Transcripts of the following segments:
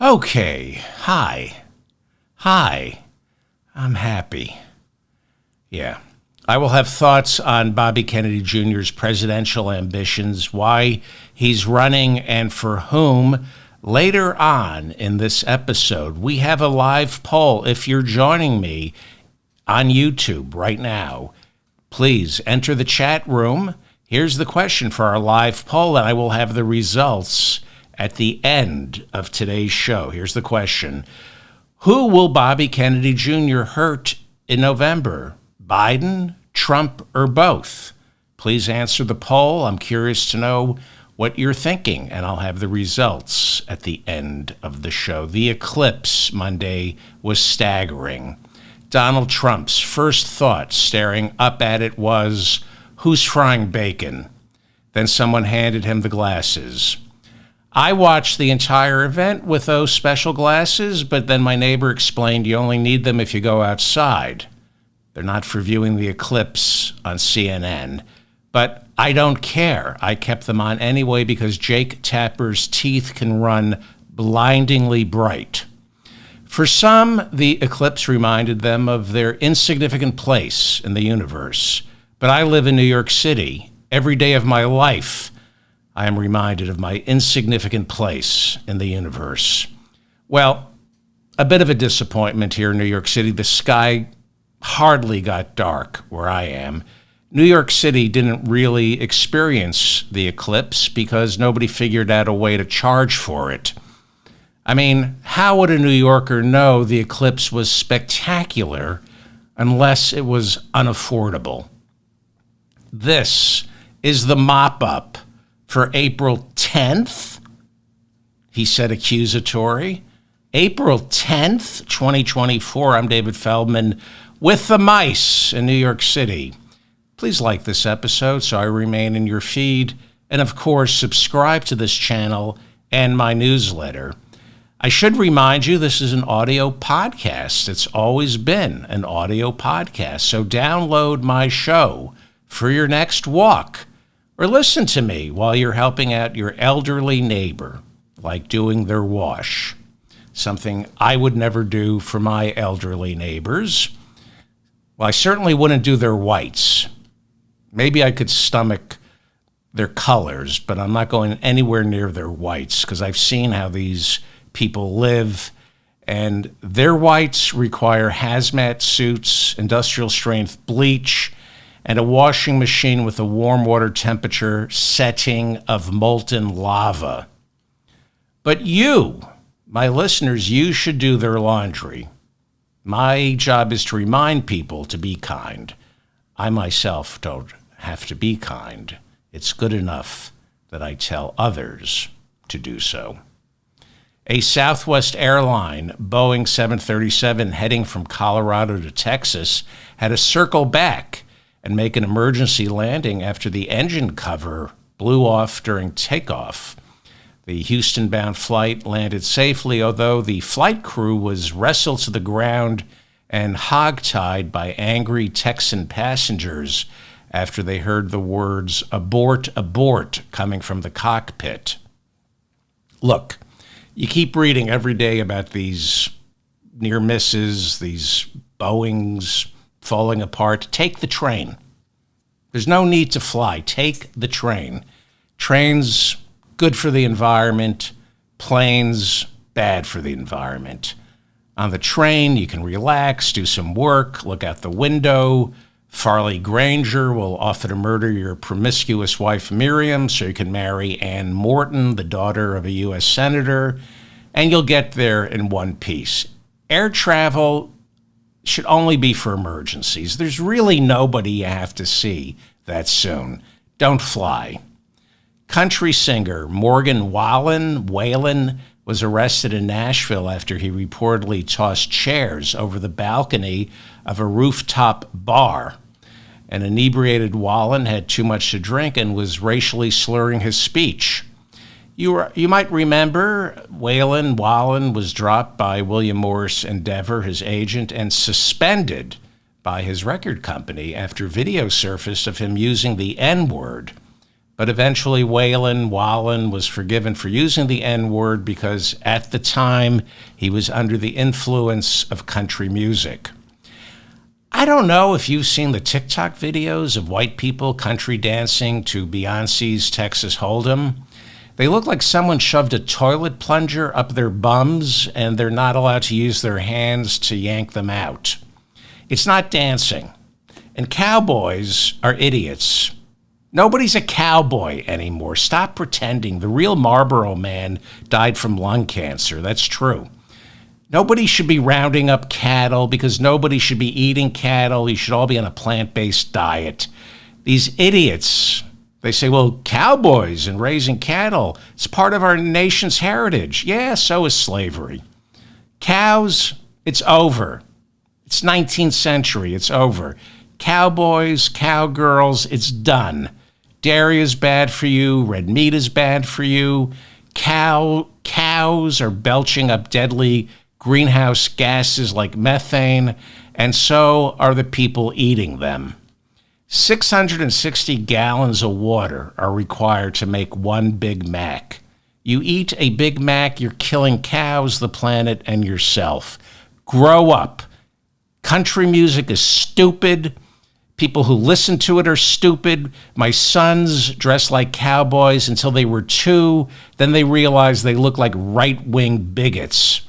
Okay, hi. I'm happy. Yeah. I will have thoughts on Bobby Kennedy Jr.'s presidential ambitions, why he's running, and for whom. Later on in this episode, we have a live poll. If you're joining me on YouTube right now, please enter the chat room. Here's the question for our live poll, and I will have the results at the end of today's show. Here's the question. Who will Bobby Kennedy Jr. hurt in November? Biden, Trump, or both? Please answer the poll. I'm curious to know what you're thinking, and I'll have the results at the end of the show. The Eclipse Monday was staggering. Donald Trump's first thought staring up at it was, who's frying bacon? Then someone handed him the glasses. I watched the entire event with those special glasses, but then my neighbor explained you only need them if you go outside. They're not for viewing the eclipse on CNN. But I don't care. I kept them on anyway because Jake Tapper's teeth can run blindingly bright. For some, the eclipse reminded them of their insignificant place in the universe. But I live in New York City. Every day of my life, I am reminded of my insignificant place in the universe. Well, a bit of a disappointment here in New York City. The sky hardly got dark where I am. New York City didn't really experience the eclipse because nobody figured out a way to charge for it. I mean, how would a New Yorker know the eclipse was spectacular unless it was unaffordable? This is the mop-up for April 10th, he said accusatory. April 10th, 2024, I'm David Feldman with the mice in New York City. Please like this episode so I remain in your feed. And of course, subscribe to this channel and my newsletter. I should remind you this is an audio podcast. It's always been an audio podcast. So download my show for your next walk or listen to me while you're helping out your elderly neighbor, like doing their wash. Something I would never do for my elderly neighbors. Well, I certainly wouldn't do their whites. Maybe I could stomach their colors, but I'm not going anywhere near their whites because I've seen how these people live, and their whites require hazmat suits, industrial strength bleach, and a washing machine with a warm water temperature setting of molten lava. But you, my listeners, you should do their laundry. My job is to remind people to be kind. I myself don't have to be kind. It's good enough that I tell others to do so. A Southwest airline, Boeing 737, heading from Colorado to Texas, had to circle back and make an emergency landing after the engine cover blew off during takeoff. The Houston-bound flight landed safely, although the flight crew was wrestled to the ground and hogtied by angry Texan passengers after they heard the words, "Abort, abort," coming from the cockpit. Look, you keep reading every day about these near misses, these Boeings falling apart. Take the train. There's no need to fly. Take the train. Trains, good for the environment. Planes, bad for the environment. On the train, you can relax, do some work, look out the window. Farley Granger will offer to murder your promiscuous wife Miriam so you can marry Ann Morton, the daughter of a U.S. senator, and you'll get there in one piece. Air travel should only be for emergencies. There's really nobody you have to see that soon. Don't fly. Country singer Morgan Wallen was arrested in Nashville after he reportedly tossed chairs over the balcony of a rooftop bar. An inebriated Wallen had too much to drink and was racially slurring his speech. You might remember Wallen was dropped by William Morris Endeavor, his agent, and suspended by his record company after video surfaced of him using the N-word. But eventually Wallen was forgiven for using the N-word because at the time he was under the influence of country music. I don't know if you've seen the TikTok videos of white people country dancing to Beyonce's Texas Hold'em. They look like someone shoved a toilet plunger up their bums and they're not allowed to use their hands to yank them out. It's not dancing. And cowboys are idiots. Nobody's a cowboy anymore. Stop pretending. The real Marlboro Man died from lung cancer. That's true. Nobody should be rounding up cattle because nobody should be eating cattle. You should all be on a plant-based diet. These idiots, they say, well, cowboys and raising cattle, it's part of our nation's heritage. Yeah, so is slavery. Cows, it's over. It's 19th century. It's over. Cowboys, cowgirls, it's done. Dairy is bad for you. Red meat is bad for you. Cows are belching up deadly greenhouse gases like methane, and so are the people eating them. 660 gallons of water are required to make one Big Mac. You eat a Big Mac, you're killing cows, the planet, and yourself. Grow up. Country music is stupid. People who listen to it are stupid. My sons dress like cowboys until they were 2. Then they realized they look like right-wing bigots.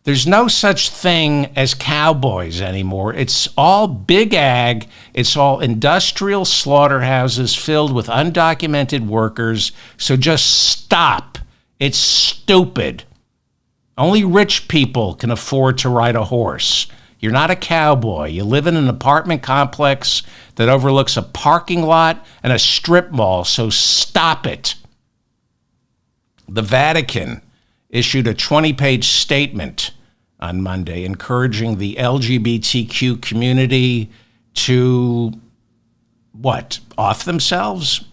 There's no such thing as cowboys anymore. It's all big ag. It's all industrial slaughterhouses filled with undocumented workers. So just stop. It's stupid. Only rich people can afford to ride a horse. You're not a cowboy. You live in an apartment complex that overlooks a parking lot and a strip mall, so stop it. The Vatican issued a 20-page statement on Monday encouraging the LGBTQ community to, off themselves?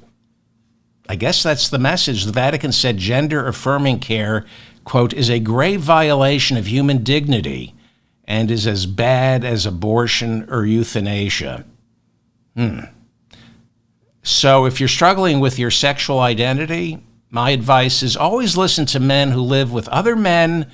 I guess that's the message. The Vatican said gender-affirming care, quote, is a grave violation of human dignity and is as bad as abortion or euthanasia. So if you're struggling with your sexual identity, my advice is always listen to men who live with other men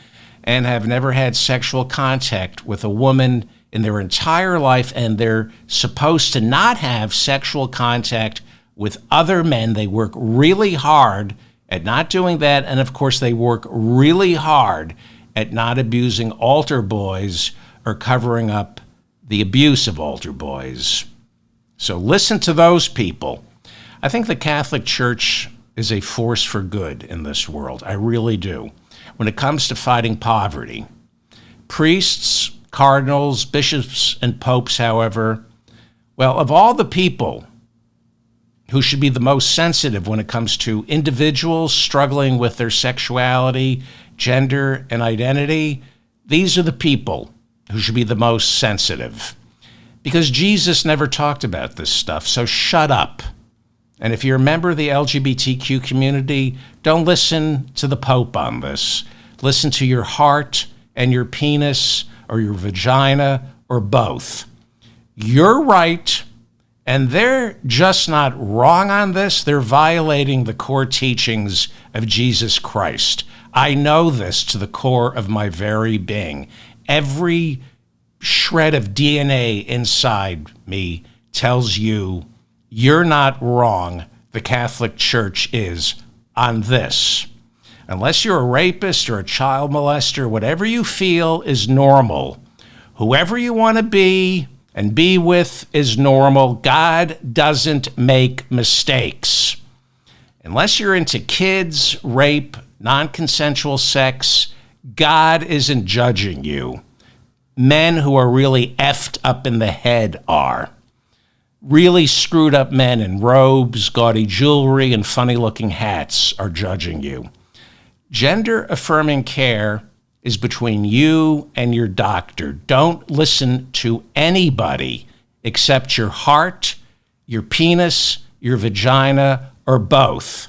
and have never had sexual contact with a woman in their entire life, and they're supposed to not have sexual contact with other men. They work really hard at not doing that, and of course they work really hard at not abusing altar boys or covering up the abuse of altar boys. So listen to those people. I think the Catholic Church is a force for good in this world. I really do. When it comes to fighting poverty, priests, cardinals, bishops, and popes, however, well, of all the people who should be the most sensitive when it comes to individuals struggling with their sexuality, gender, and identity, these are the people who should be the most sensitive. Because Jesus never talked about this stuff, so shut up. And if you're a member of the LGBTQ community, don't listen to the Pope on this. Listen to your heart and your penis or your vagina or both. You're right, and they're just not wrong on this. They're violating the core teachings of Jesus Christ. I know this to the core of my very being. Every shred of DNA inside me tells you you're not wrong. The Catholic Church is on this. Unless you're a rapist or a child molester, whatever you feel is normal. Whoever you want to be and be with is normal. God doesn't make mistakes. Unless you're into kids, rape, non-consensual sex, God isn't judging you. Men who are really effed up in the head are. Really screwed up men in robes, gaudy jewelry, and funny-looking hats are judging you. Gender-affirming care is between you and your doctor. Don't listen to anybody except your heart, your penis, your vagina, or both.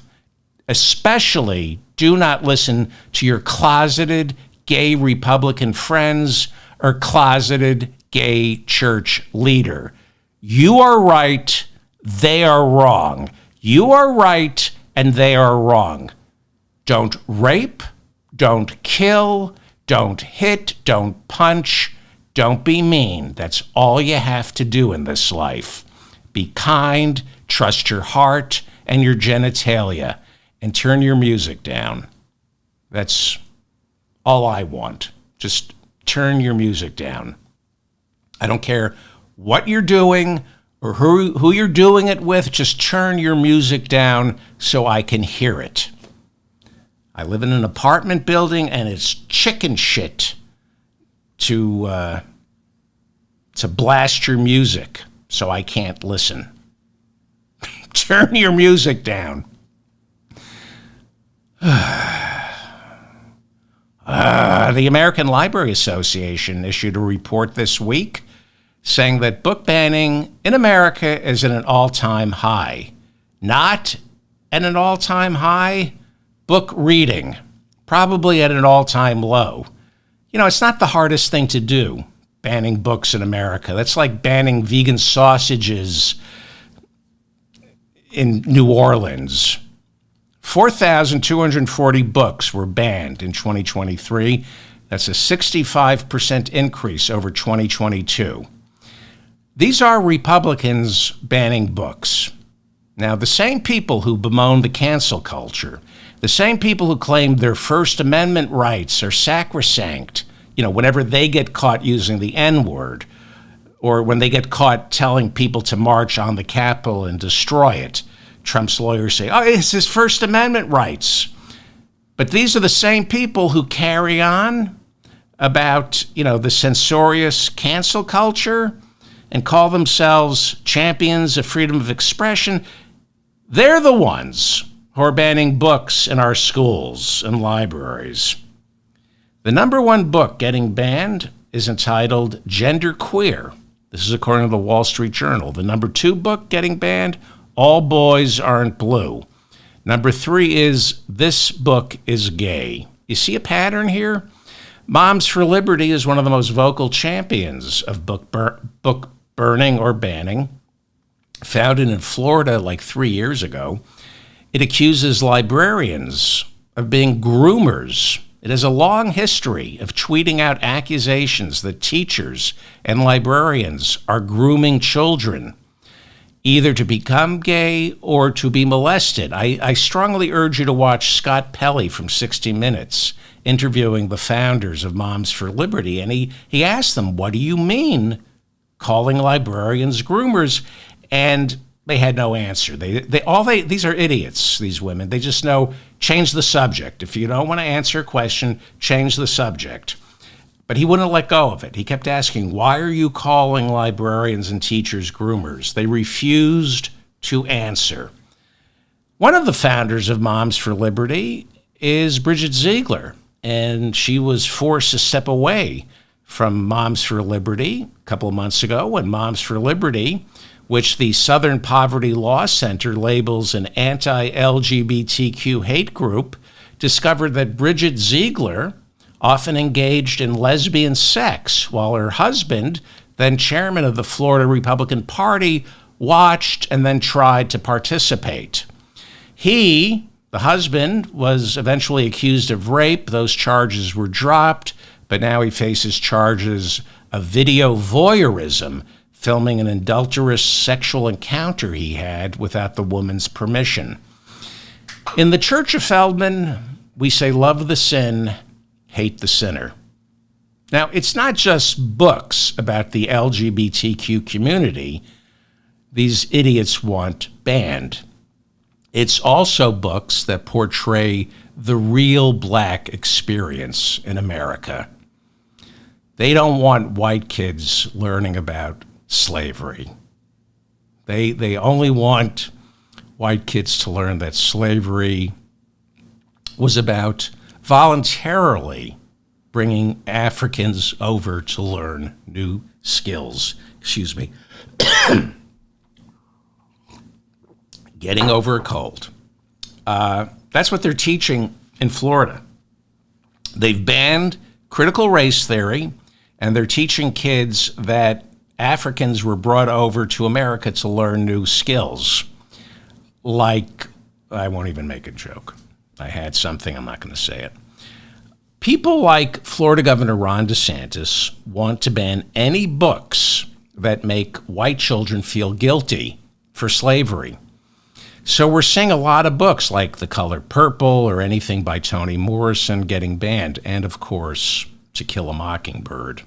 Especially do not listen to your closeted gay Republican friends or closeted gay church leader. You are right, they are wrong. You are right and they are wrong. Don't rape, don't kill, don't hit, don't punch, don't be mean. That's all you have to do in this life. Be kind, trust your heart and your genitalia, and turn your music down. That's all I want. Just turn your music down. I don't care what you're doing or who you're doing it with. Just turn your music down so I can hear it. I live in an apartment building, and it's chicken shit to blast your music so I can't listen. Turn your music down. The American Library Association issued a report this week saying that book banning in America is at an all-time high. Not at an all-time high, book reading, probably at an all-time low. You know, it's not the hardest thing to do, banning books in America. That's like banning vegan sausages in New Orleans. 4,240 books were banned in 2023. That's a 65% increase over 2022. These are Republicans banning books. Now, the same people who bemoan the cancel culture, the same people who claim their First Amendment rights are sacrosanct, whenever they get caught using the N-word, or when they get caught telling people to march on the Capitol and destroy it, Trump's lawyers say, it's his First Amendment rights. But these are the same people who carry on about, the censorious cancel culture and call themselves champions of freedom of expression. They're the ones who are banning books in our schools and libraries. The number one book getting banned is entitled Genderqueer. This is according to the Wall Street Journal. The number two book getting banned, All Boys Aren't Blue. Number three is This Book is Gay. You see a pattern here? Moms for Liberty is one of the most vocal champions of book burning or banning. Founded in Florida like 3 years ago, it accuses librarians of being groomers. It has a long history of tweeting out accusations that teachers and librarians are grooming children, either to become gay or to be molested. I strongly urge you to watch Scott Pelley from 60 Minutes interviewing the founders of Moms for Liberty, and he asked them, what do you mean calling librarians groomers? And they had no answer. These are idiots, these women. They just know, change the subject. If you don't want to answer a question, change the subject. But he wouldn't let go of it. He kept asking, why are you calling librarians and teachers groomers? They refused to answer. One of the founders of Moms for Liberty is Bridget Ziegler, and she was forced to step away from Moms for Liberty a couple of months ago when Moms for Liberty, which the Southern Poverty Law Center labels an anti-LGBTQ hate group, discovered that Bridget Ziegler often engaged in lesbian sex while her husband, then chairman of the Florida Republican Party, watched and then tried to participate. He, the husband, was eventually accused of rape. Those charges were dropped, but now he faces charges of video voyeurism, filming an adulterous sexual encounter he had without the woman's permission. In the Church of Feldman, we say love the sin, hate the sinner. Now, it's not just books about the LGBTQ community these idiots want banned. It's also books that portray the real black experience in America. They don't want white kids learning about slavery. They only want white kids to learn that slavery was about voluntarily bringing Africans over to learn new skills. Getting over a cold. That's what they're teaching in Florida. They've banned critical race theory, and they're teaching kids that Africans were brought over to America to learn new skills. like, I won't even make a joke. I had something, I'm not going to say it. People like Florida Governor Ron DeSantis want to ban any books that make white children feel guilty for slavery. So we're seeing a lot of books like The Color Purple or anything by Toni Morrison getting banned, and of course, To Kill a Mockingbird.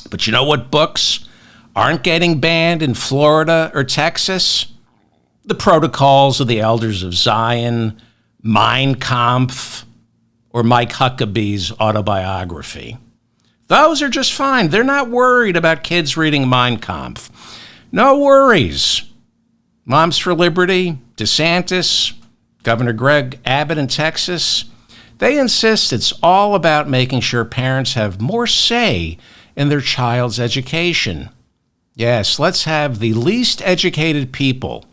But you know what books aren't getting banned in Florida or Texas? The Protocols of the Elders of Zion, Mein Kampf, or Mike Huckabee's autobiography. Those are just fine. They're not worried about kids reading Mein Kampf. No worries. Moms for Liberty, DeSantis, Governor Greg Abbott in Texas, they insist it's all about making sure parents have more say in their child's education. Yes, let's have the least educated people,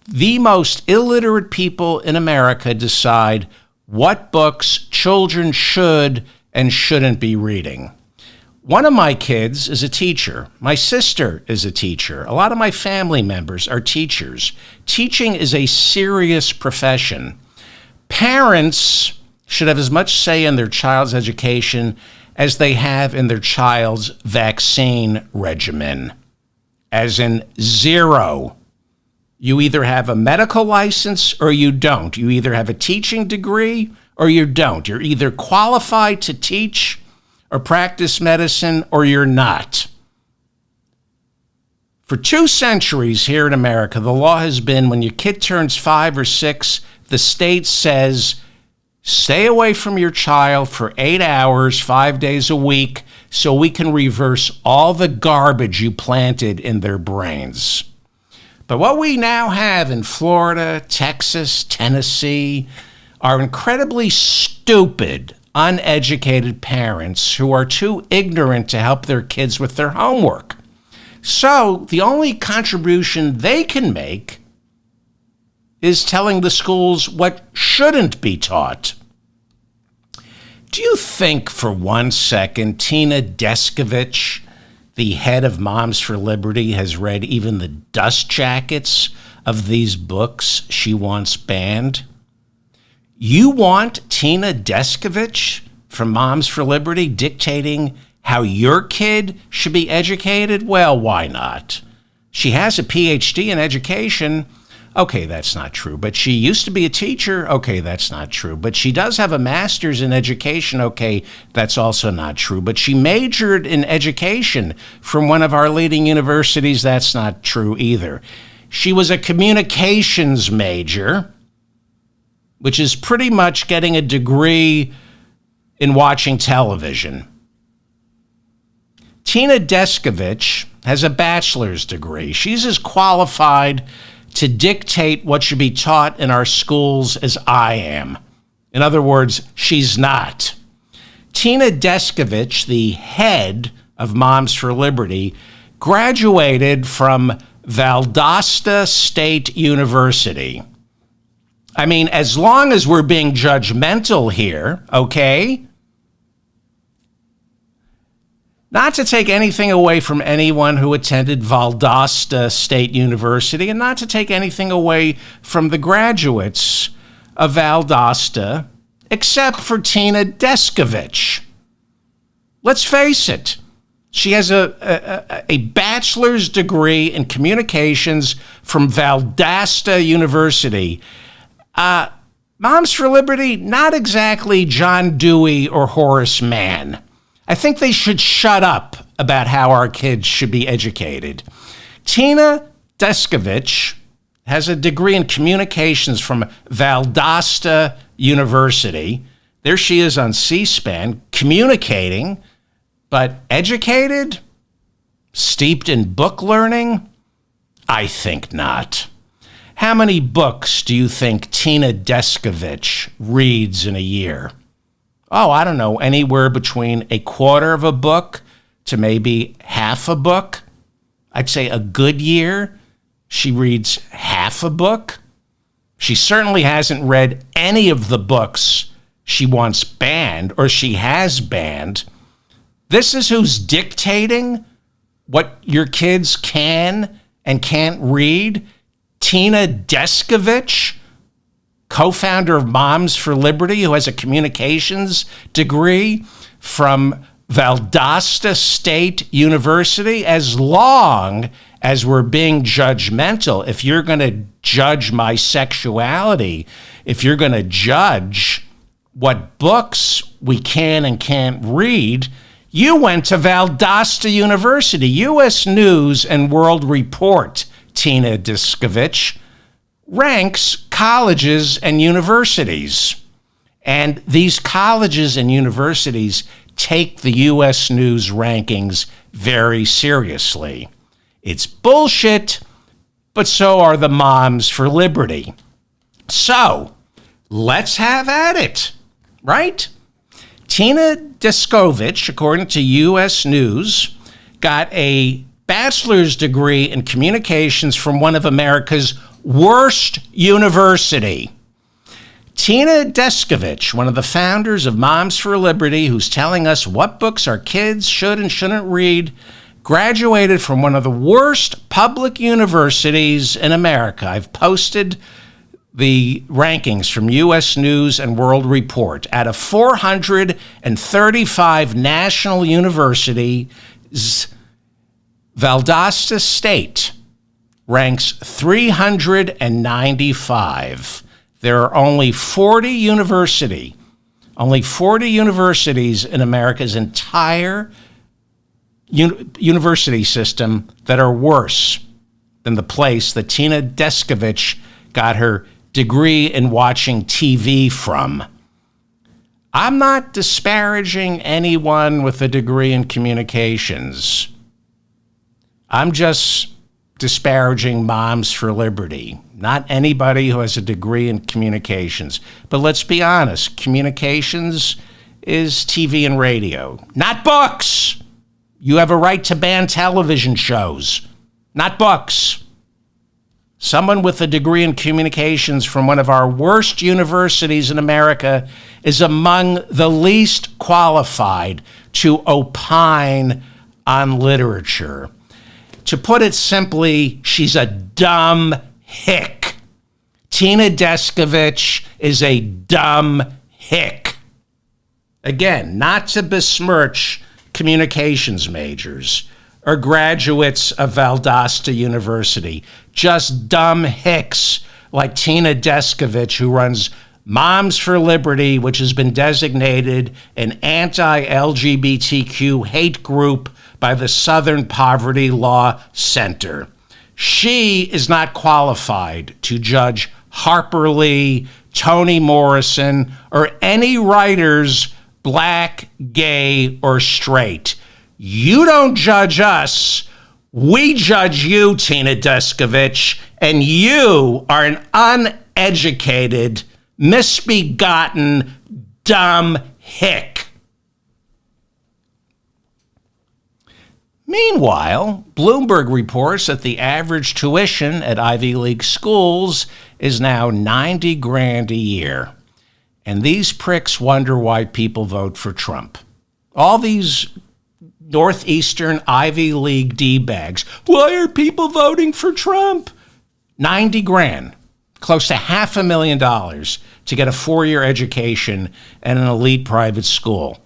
the most illiterate people in America, decide what books children should and shouldn't be reading. One of my kids is a teacher. My sister is a teacher. A lot of my family members are teachers. Teaching is a serious profession. Parents should have as much say in their child's education as they have in their child's vaccine regimen, as in zero. You either have a medical license or you don't. You either have a teaching degree or you don't. You're either qualified to teach or practice medicine or you're not. For 2 centuries here in America, the law has been when your kid turns 5 or 6, the state says, stay away from your child for 8 hours, 5 days a week, so we can reverse all the garbage you planted in their brains. But what we now have in Florida, Texas, Tennessee are incredibly stupid, uneducated parents who are too ignorant to help their kids with their homework. So the only contribution they can make is telling the schools what shouldn't be taught. Do you think for 1 second Tina Descovich, the head of Moms for Liberty, has read even the dust jackets of these books she wants banned? You want Tina Descovich from Moms for Liberty dictating how your kid should be educated? Well, why not? She has a PhD in education. Okay, that's not true. But she used to be a teacher. Okay, that's not true. But she does have a master's in education. Okay, that's also not true. But she majored in education from one of our leading universities. That's not true either. She was a communications major, which is pretty much getting a degree in watching television. Tina Descovich has a bachelor's degree. She's as qualified to dictate what should be taught in our schools as I am. In other words, she's not. Tina Descovich, the head of Moms for Liberty, graduated from Valdosta State University. I mean, as long as we're being judgmental here, okay? Not to take anything away from anyone who attended Valdosta State University, and not to take anything away from the graduates of Valdosta, except for Tina Descovich. Let's face it, she has a bachelor's degree in communications from Valdosta University. Moms for Liberty, not exactly John Dewey or Horace Mann. I think they should shut up about how our kids should be educated. Tina Descovich has a degree in communications from Valdosta University. There she is on C-SPAN, communicating, but educated? Steeped in book learning? I think not. How many books do you think Tina Descovich reads in a year? Oh, I don't know, anywhere between a quarter of a book to maybe half a book. I'd say a good year, she reads half a book. She certainly hasn't read any of the books she wants banned or she has banned. This is who's dictating what your kids can and can't read. Tina Descovich, co-founder of Moms for Liberty, who has a communications degree from Valdosta State University. As long as we're being judgmental, if you're going to judge my sexuality, if you're going to judge what books we can and can't read, you went to Valdosta University. U.S. News and World Report, Tina Descovich, ranks colleges and universities. And these colleges and universities take the U.S. News rankings very seriously. It's bullshit, but so are the Moms for Liberty. So let's have at it, right? Tina Descovich, according to U.S. News, got a bachelor's degree in communications from one of America's worst university. Tina Descovich, one of the founders of Moms for Liberty, who's telling us what books our kids should and shouldn't read, graduated from one of the worst public universities in America. I've posted the rankings from U.S. News and World Report. Out of 435 national universities, Valdosta State ranks 395. There are only 40 universities in America's entire university system that are worse than the place that Tina Descovich got her degree in watching TV from. I'm not disparaging anyone with a degree in communications. I'm just disparaging Moms for Liberty, not anybody who has a degree in communications. But let's be honest, communications is TV and radio, not books. You have a right to ban television shows, not books. Someone with a degree in communications from one of our worst universities in America is among the least qualified to opine on literature. To put it simply, she's a dumb hick. Tina Descovich is a dumb hick. Again, not to besmirch communications majors or graduates of Valdosta University, just dumb hicks like Tina Descovich, who runs Moms for Liberty, which has been designated an anti-LGBTQ hate group by the Southern Poverty Law Center. She is not qualified to judge Harper Lee, Toni Morrison, or any writers, black, gay, or straight. You don't judge us. We judge you, Tina Descovich, and you are an uneducated, misbegotten, dumb hick. Meanwhile, Bloomberg reports that the average tuition at Ivy League schools is now $90,000 a year. And these pricks wonder why people vote for Trump. All these Northeastern Ivy League D-bags. Why are people voting for Trump? $90,000, close to $500,000 to get a 4-year education at an elite private school.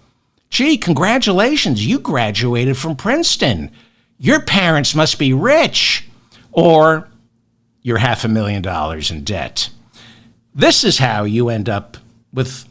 Gee, congratulations, you graduated from Princeton. Your parents must be rich. Or you're $500,000 in debt. This is how you end up with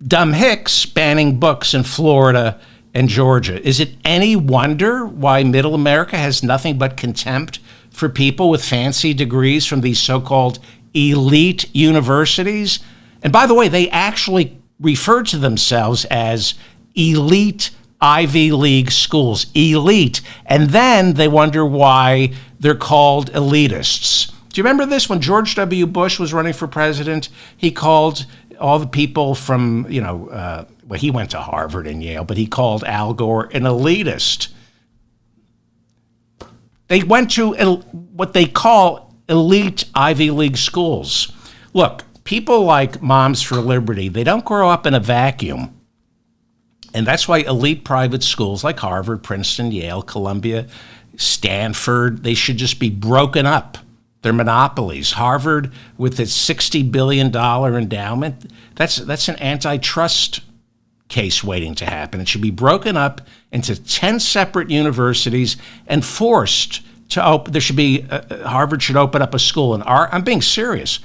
dumb hicks banning books in Florida and Georgia. Is it any wonder why middle America has nothing but contempt for people with fancy degrees from these so-called elite universities? And by the way, they actually refer to themselves as elite Ivy League schools, elite. And then they wonder why they're called elitists. Do you remember this? When George W. Bush was running for president, he called all the people from, well, he went to Harvard and Yale, but he called Al Gore an elitist. They went to what they call elite Ivy League schools. Look, people like Moms for Liberty, they don't grow up in a vacuum. And that's why elite private schools like Harvard, Princeton, Yale, Columbia, Stanford, they should just be broken up They're monopolies. Harvard, with its $60 billion endowment, that's an antitrust case waiting to happen. It should be broken up into 10 separate universities and forced to open. There should be, Harvard should open up a school. I'm being serious.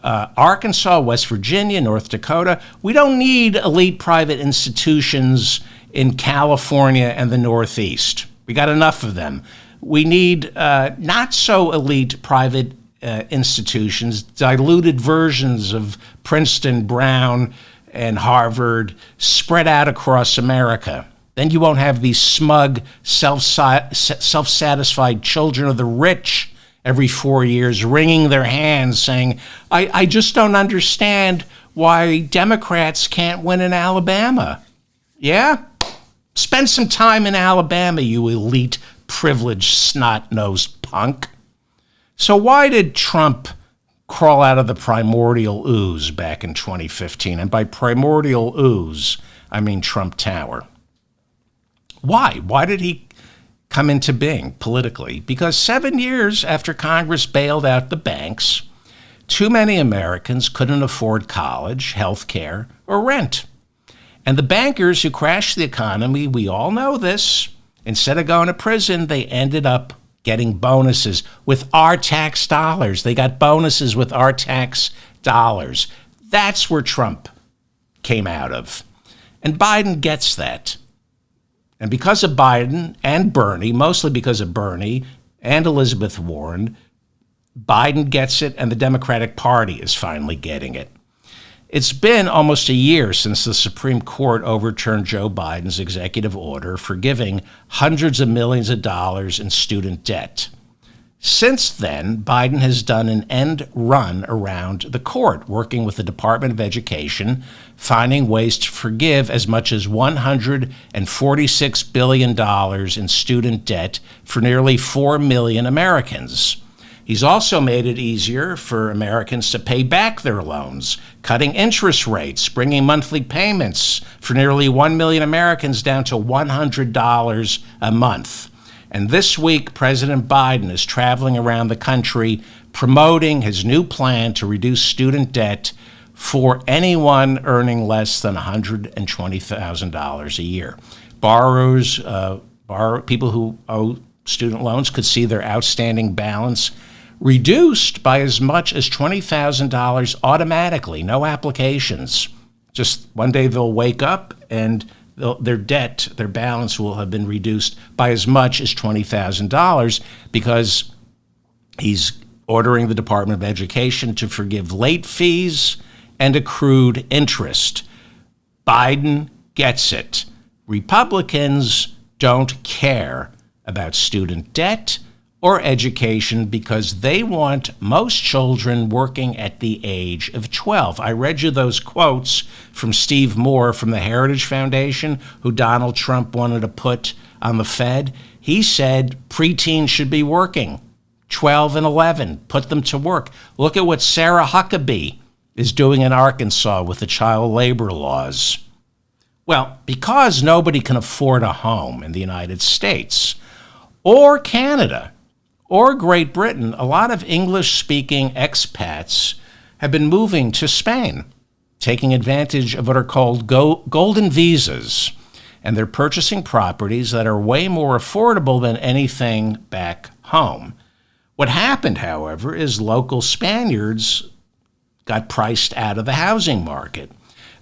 Arkansas, West Virginia, North Dakota. We don't need elite private institutions in California and the Northeast. We got enough of them. We need not so elite private institutions, diluted versions of Princeton, Brown, and Harvard spread out across America. Then you won't have these smug, self-satisfied children of the rich every 4 years wringing their hands saying, I just don't understand why Democrats can't win in Alabama. Yeah? Spend some time in Alabama, you elite, privileged, snot-nosed punk. So why did Trump crawl out of the primordial ooze back in 2015? And by primordial ooze, I mean Trump Tower. Why? Why did he come into being politically? Because 7 years after Congress bailed out the banks, too many Americans couldn't afford college, health care, or rent. And the bankers who crashed the economy, we all know this, instead of going to prison, they ended up getting bonuses with our tax dollars. They got bonuses with our tax dollars. That's where Trump came out of. And Biden gets that. And because of Biden and Bernie, mostly because of Bernie and Elizabeth Warren, Biden gets it and the Democratic Party is finally getting it. It's been almost a year since the Supreme Court overturned Joe Biden's executive order forgiving hundreds of millions of dollars in student debt. Since then, Biden has done an end run around the court, working with the Department of Education, finding ways to forgive as much as $146 billion in student debt for nearly 4 million Americans. He's also made it easier for Americans to pay back their loans, cutting interest rates, bringing monthly payments for nearly 1 million Americans down to $100 a month. And this week, President Biden is traveling around the country promoting his new plan to reduce student debt for anyone earning less than $120,000 a year. People who owe student loans could see their outstanding balance reduced by as much as $20,000 automatically, no applications. Just one day they'll wake up and their debt, their balance will have been reduced by as much as $20,000 because he's ordering the Department of Education to forgive late fees and accrued interest. Biden gets it. Republicans don't care about student debt or education because they want most children working at the age of 12. I read you those quotes from Steve Moore from the Heritage Foundation, who Donald Trump wanted to put on the Fed. He said preteens should be working, 12 and 11, put them to work. Look at what Sarah Huckabee is doing in Arkansas with the child labor laws. Well, because nobody can afford a home in the United States or Canada or Great Britain, a lot of English-speaking expats have been moving to Spain, taking advantage of what are called golden visas, and they're purchasing properties that are way more affordable than anything back home. What happened, however, is local Spaniards got priced out of the housing market.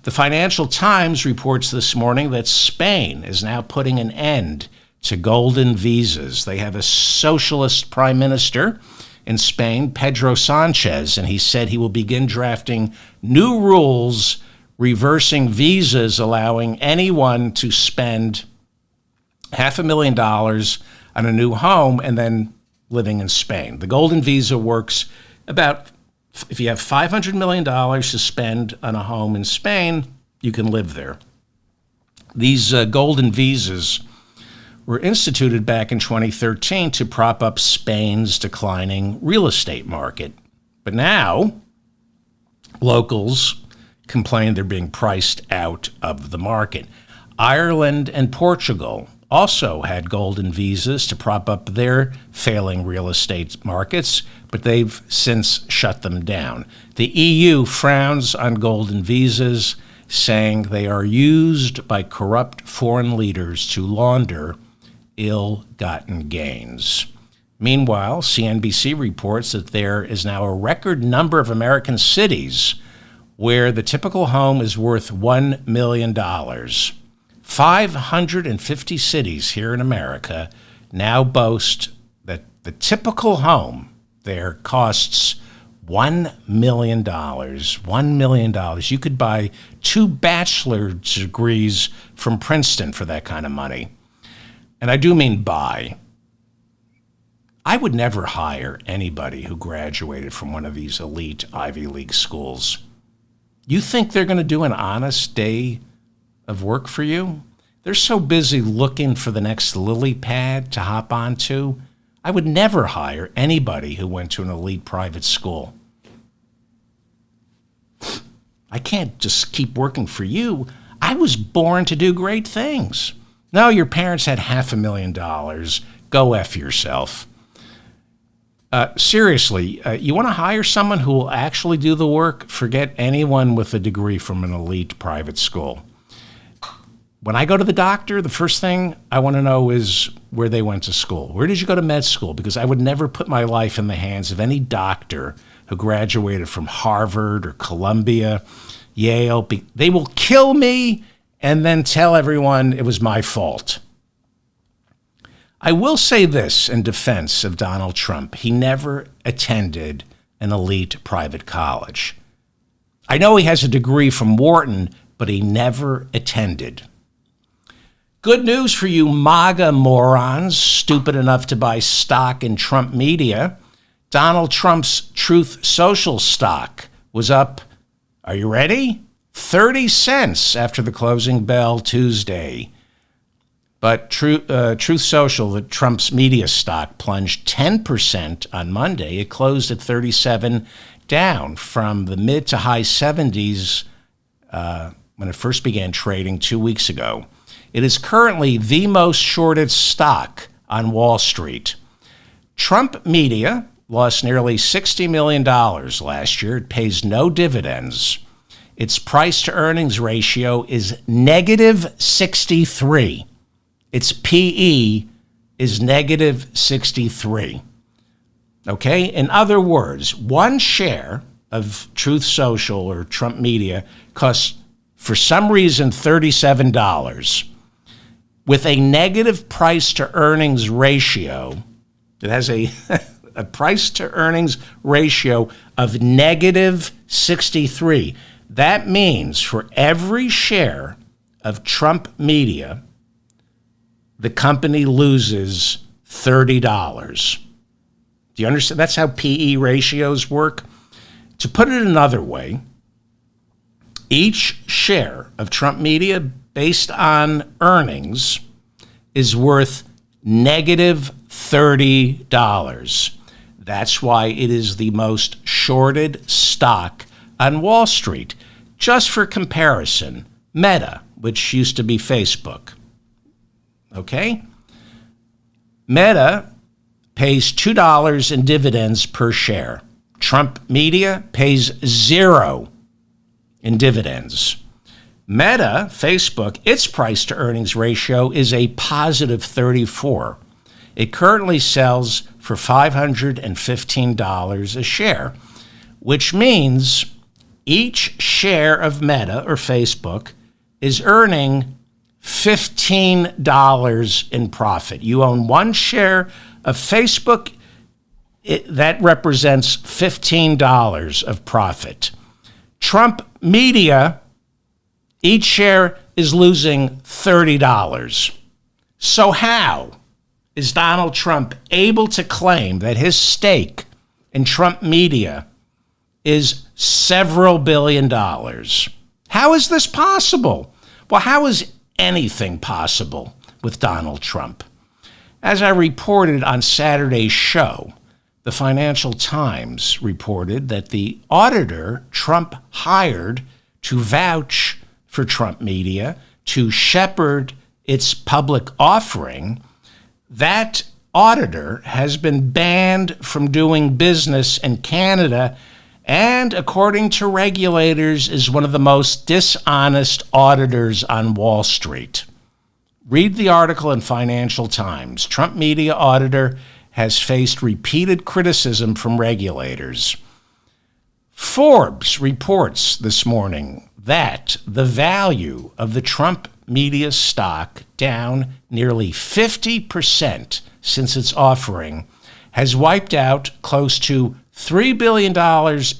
The Financial Times reports this morning that Spain is now putting an end to golden visas. They have a socialist prime minister in Spain, Pedro Sanchez, and he said he will begin drafting new rules reversing visas, allowing anyone to spend $500,000 on a new home and then living in Spain. The golden visa works about, if you have $500 million to spend on a home in Spain, you can live there. These golden visas were instituted back in 2013 to prop up Spain's declining real estate market. But now, locals complain they're being priced out of the market. Ireland and Portugal also had golden visas to prop up their failing real estate markets, but they've since shut them down. The EU frowns on golden visas, saying they are used by corrupt foreign leaders to launder ill-gotten gains. Meanwhile, CNBC reports that there is now a record number of American cities where the typical home is worth $1 million. 550 cities here in America now boast that the typical home there costs $1 million. $1 million. You could buy 2 bachelor's degrees from Princeton for that kind of money. And I do mean buy. I would never hire anybody who graduated from one of these elite Ivy League schools. You think they're going to do an honest day of work for you? They're so busy looking for the next lily pad to hop onto. I would never hire anybody who went to an elite private school. I can't just keep working for you. I was born to do great things. No, your parents had $500,000. Go F yourself. Seriously, you want to hire someone who will actually do the work? Forget anyone with a degree from an elite private school. When I go to the doctor, the first thing I want to know is where they went to school. Where did you go to med school? Because I would never put my life in the hands of any doctor who graduated from Harvard or Columbia, Yale. They will kill me and then tell everyone it was my fault. I will say this in defense of Donald Trump. He never attended an elite private college. I know he has a degree from Wharton, but he never attended. Good news for you MAGA morons, stupid enough to buy stock in Trump media. Donald Trump's Truth Social stock was up, are you ready? 30 cents after the closing bell Tuesday. But Truth Social, the Trump's media stock, plunged 10% on Monday. It closed at 37, down from the mid to high 70s when it first began trading 2 weeks ago. It is currently the most shorted stock on Wall Street. Trump Media lost nearly $60 million last year. It pays no dividends. Its price-to-earnings ratio is negative 63. Its PE is negative 63. Okay? In other words, one share of Truth Social or Trump Media costs, for some reason, $37. With a negative price-to-earnings ratio, it has a price-to-earnings ratio of negative 63. That means for every share of Trump Media, the company loses $30. Do you understand? That's how PE ratios work. To put it another way, each share of Trump Media based on earnings is worth negative $30. That's why it is the most shorted stock on Wall Street. Just for comparison, Meta, which used to be Facebook, okay? Meta pays $2 in dividends per share. Trump Media pays $0 in dividends. Meta, Facebook, its price-to-earnings ratio is a positive 34. It currently sells for $515 a share, which means each share of Meta or Facebook is earning $15 in profit. You own one share of Facebook, that represents $15 of profit. Trump Media, each share is losing $30. So how is Donald Trump able to claim that his stake in Trump Media is several billion dollars? How is this possible? Well, how is anything possible with Donald Trump? As I reported on Saturday's show, the Financial Times reported that the auditor Trump hired to vouch for Trump Media, to shepherd its public offering, that auditor has been banned from doing business in Canada and, according to regulators, is one of the most dishonest auditors on Wall Street. Read the article in Financial Times. Trump media auditor has faced repeated criticism from regulators. Forbes reports this morning that the value of the Trump media stock, down nearly 50% since its offering, has wiped out close to $3 billion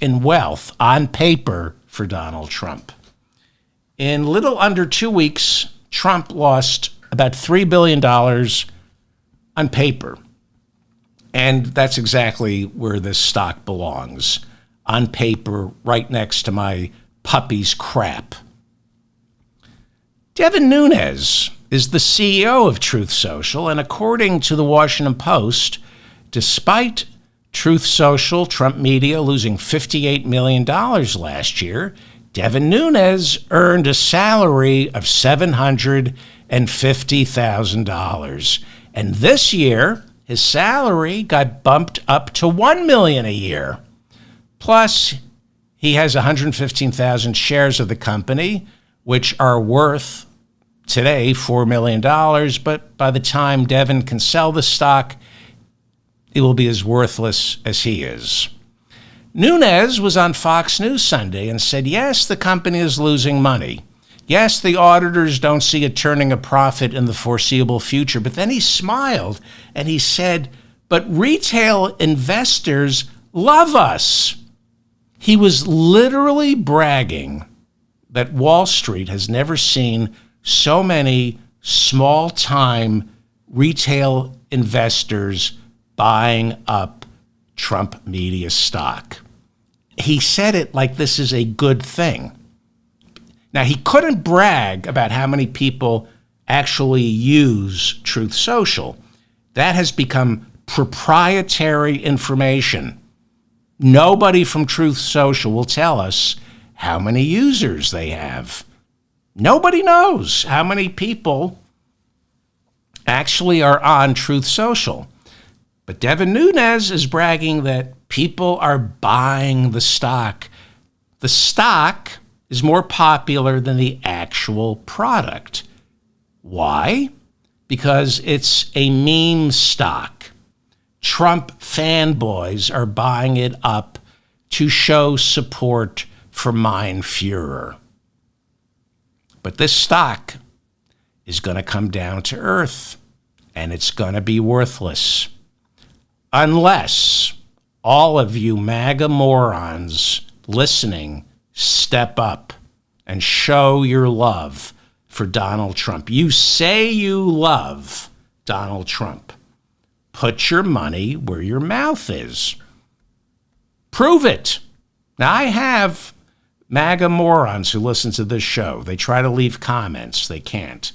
in wealth on paper for Donald Trump. In little under 2 weeks, Trump lost about $3 billion on paper. And that's exactly where this stock belongs, on paper, right next to my puppy's crap. Devin Nunes is the CEO of Truth Social, and according to the Washington Post, despite Truth Social, Trump media losing $58 million last year, Devin Nunes earned a salary of $750,000. And this year, his salary got bumped up to $1 million a year. Plus, he has 115,000 shares of the company, which are worth today $4 million. But by the time Devin can sell the stock, it will be as worthless as he is. Nunes was on Fox News Sunday and said, yes, the company is losing money. Yes, the auditors don't see it turning a profit in the foreseeable future. But then he smiled and he said, but retail investors love us. He was literally bragging that Wall Street has never seen so many small-time retail investors buying up Trump media stock. He said it like this is a good thing. Now, he couldn't brag about how many people actually use Truth Social. That has become proprietary information. Nobody from Truth Social will tell us how many users they have. Nobody knows how many people actually are on Truth Social. But Devin Nunes is bragging that people are buying the stock. The stock is more popular than the actual product. Why? Because it's a meme stock. Trump fanboys are buying it up to show support for Mein Führer. But this stock is going to come down to earth, and it's going to be worthless. Unless all of you MAGA morons listening step up and show your love for Donald Trump. You say you love Donald Trump. Put your money where your mouth is. Prove it. Now, I have MAGA morons who listen to this show. They try to leave comments. They can't.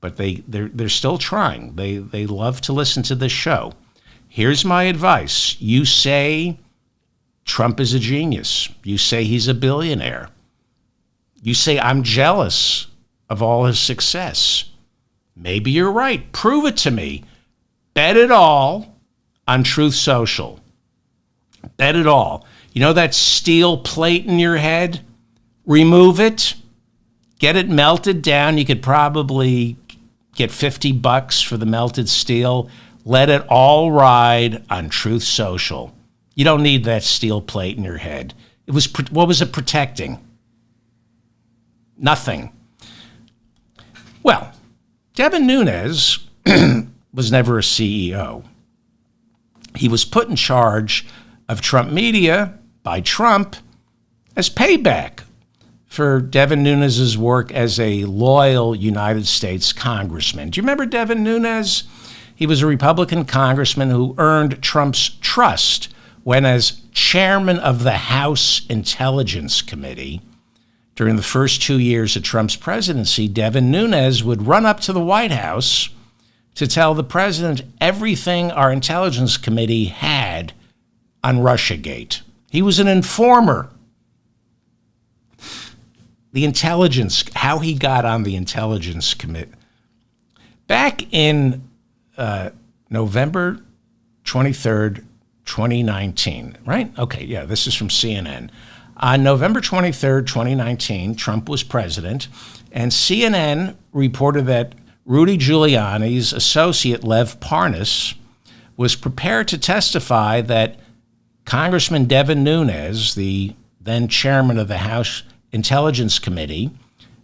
But they're still trying. They love to listen to this show. Here's my advice. You say Trump is a genius. You say he's a billionaire. You say I'm jealous of all his success. Maybe you're right. Prove it to me. Bet it all on Truth Social. Bet it all. You know that steel plate in your head? Remove it. Get it melted down. You could probably get $50 for the melted steel. Let it all ride on Truth Social. You don't need that steel plate in your head. What was it protecting? Nothing. Well, Devin Nunes was never a CEO. He was put in charge of Trump media by Trump as payback for Devin Nunes' work as a loyal United States congressman. Do you remember Devin Nunes? He was a Republican congressman who earned Trump's trust when, as chairman of the House Intelligence Committee, during the first 2 years of Trump's presidency, Devin Nunes would run up to the White House to tell the president everything our Intelligence Committee had on Russiagate. He was an informer. The intelligence, how he got on the Intelligence Committee. Back in November 23rd, 2019, right? Okay, yeah, this is from CNN. On November 23rd, 2019, Trump was president, and CNN reported that Rudy Giuliani's associate, Lev Parnas, was prepared to testify that Congressman Devin Nunes, the then chairman of the House Intelligence Committee,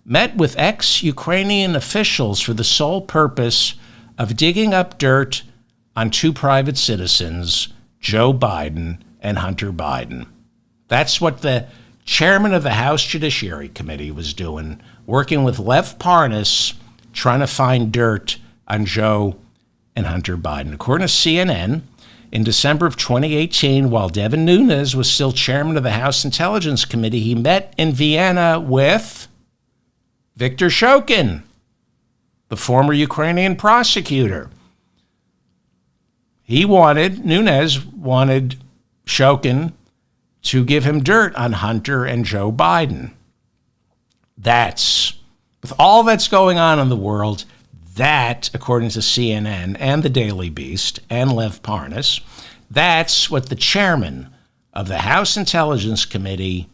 met with ex-Ukrainian officials for the sole purpose of digging up dirt on two private citizens, Joe Biden and Hunter Biden. That's what the chairman of the House Judiciary Committee was doing, working with Lev Parnas, trying to find dirt on Joe and Hunter Biden. According to CNN, in December of 2018, while Devin Nunes was still chairman of the House Intelligence Committee, he met in Vienna with Viktor Shokin, the former Ukrainian prosecutor. Nunes wanted Shokin to give him dirt on Hunter and Joe Biden. With all that's going on in the world, that, according to CNN and the Daily Beast and Lev Parnas, that's what the chairman of the House Intelligence Committee,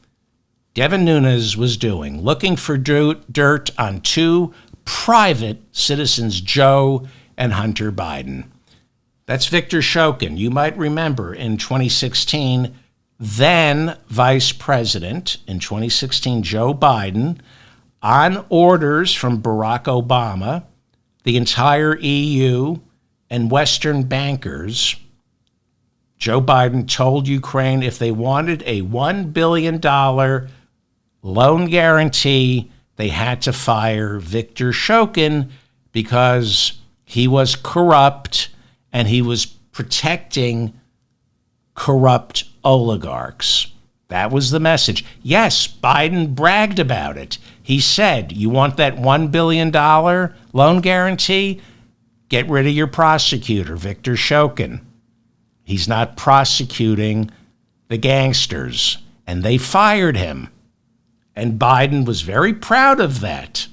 Devin Nunes, was doing, looking for dirt on two private citizens, Joe and Hunter Biden. That's Viktor Shokin. You might remember in 2016, then Vice President in 2016, Joe Biden, on orders from Barack Obama, the entire EU, and Western bankers, Joe Biden told Ukraine if they wanted a $1 billion loan guarantee, they had to fire Viktor Shokin because he was corrupt and he was protecting corrupt oligarchs. That was the message. Yes, Biden bragged about it. He said, you want that $1 billion loan guarantee? Get rid of your prosecutor, Viktor Shokin. He's not prosecuting the gangsters. And they fired him. And Biden was very proud of that.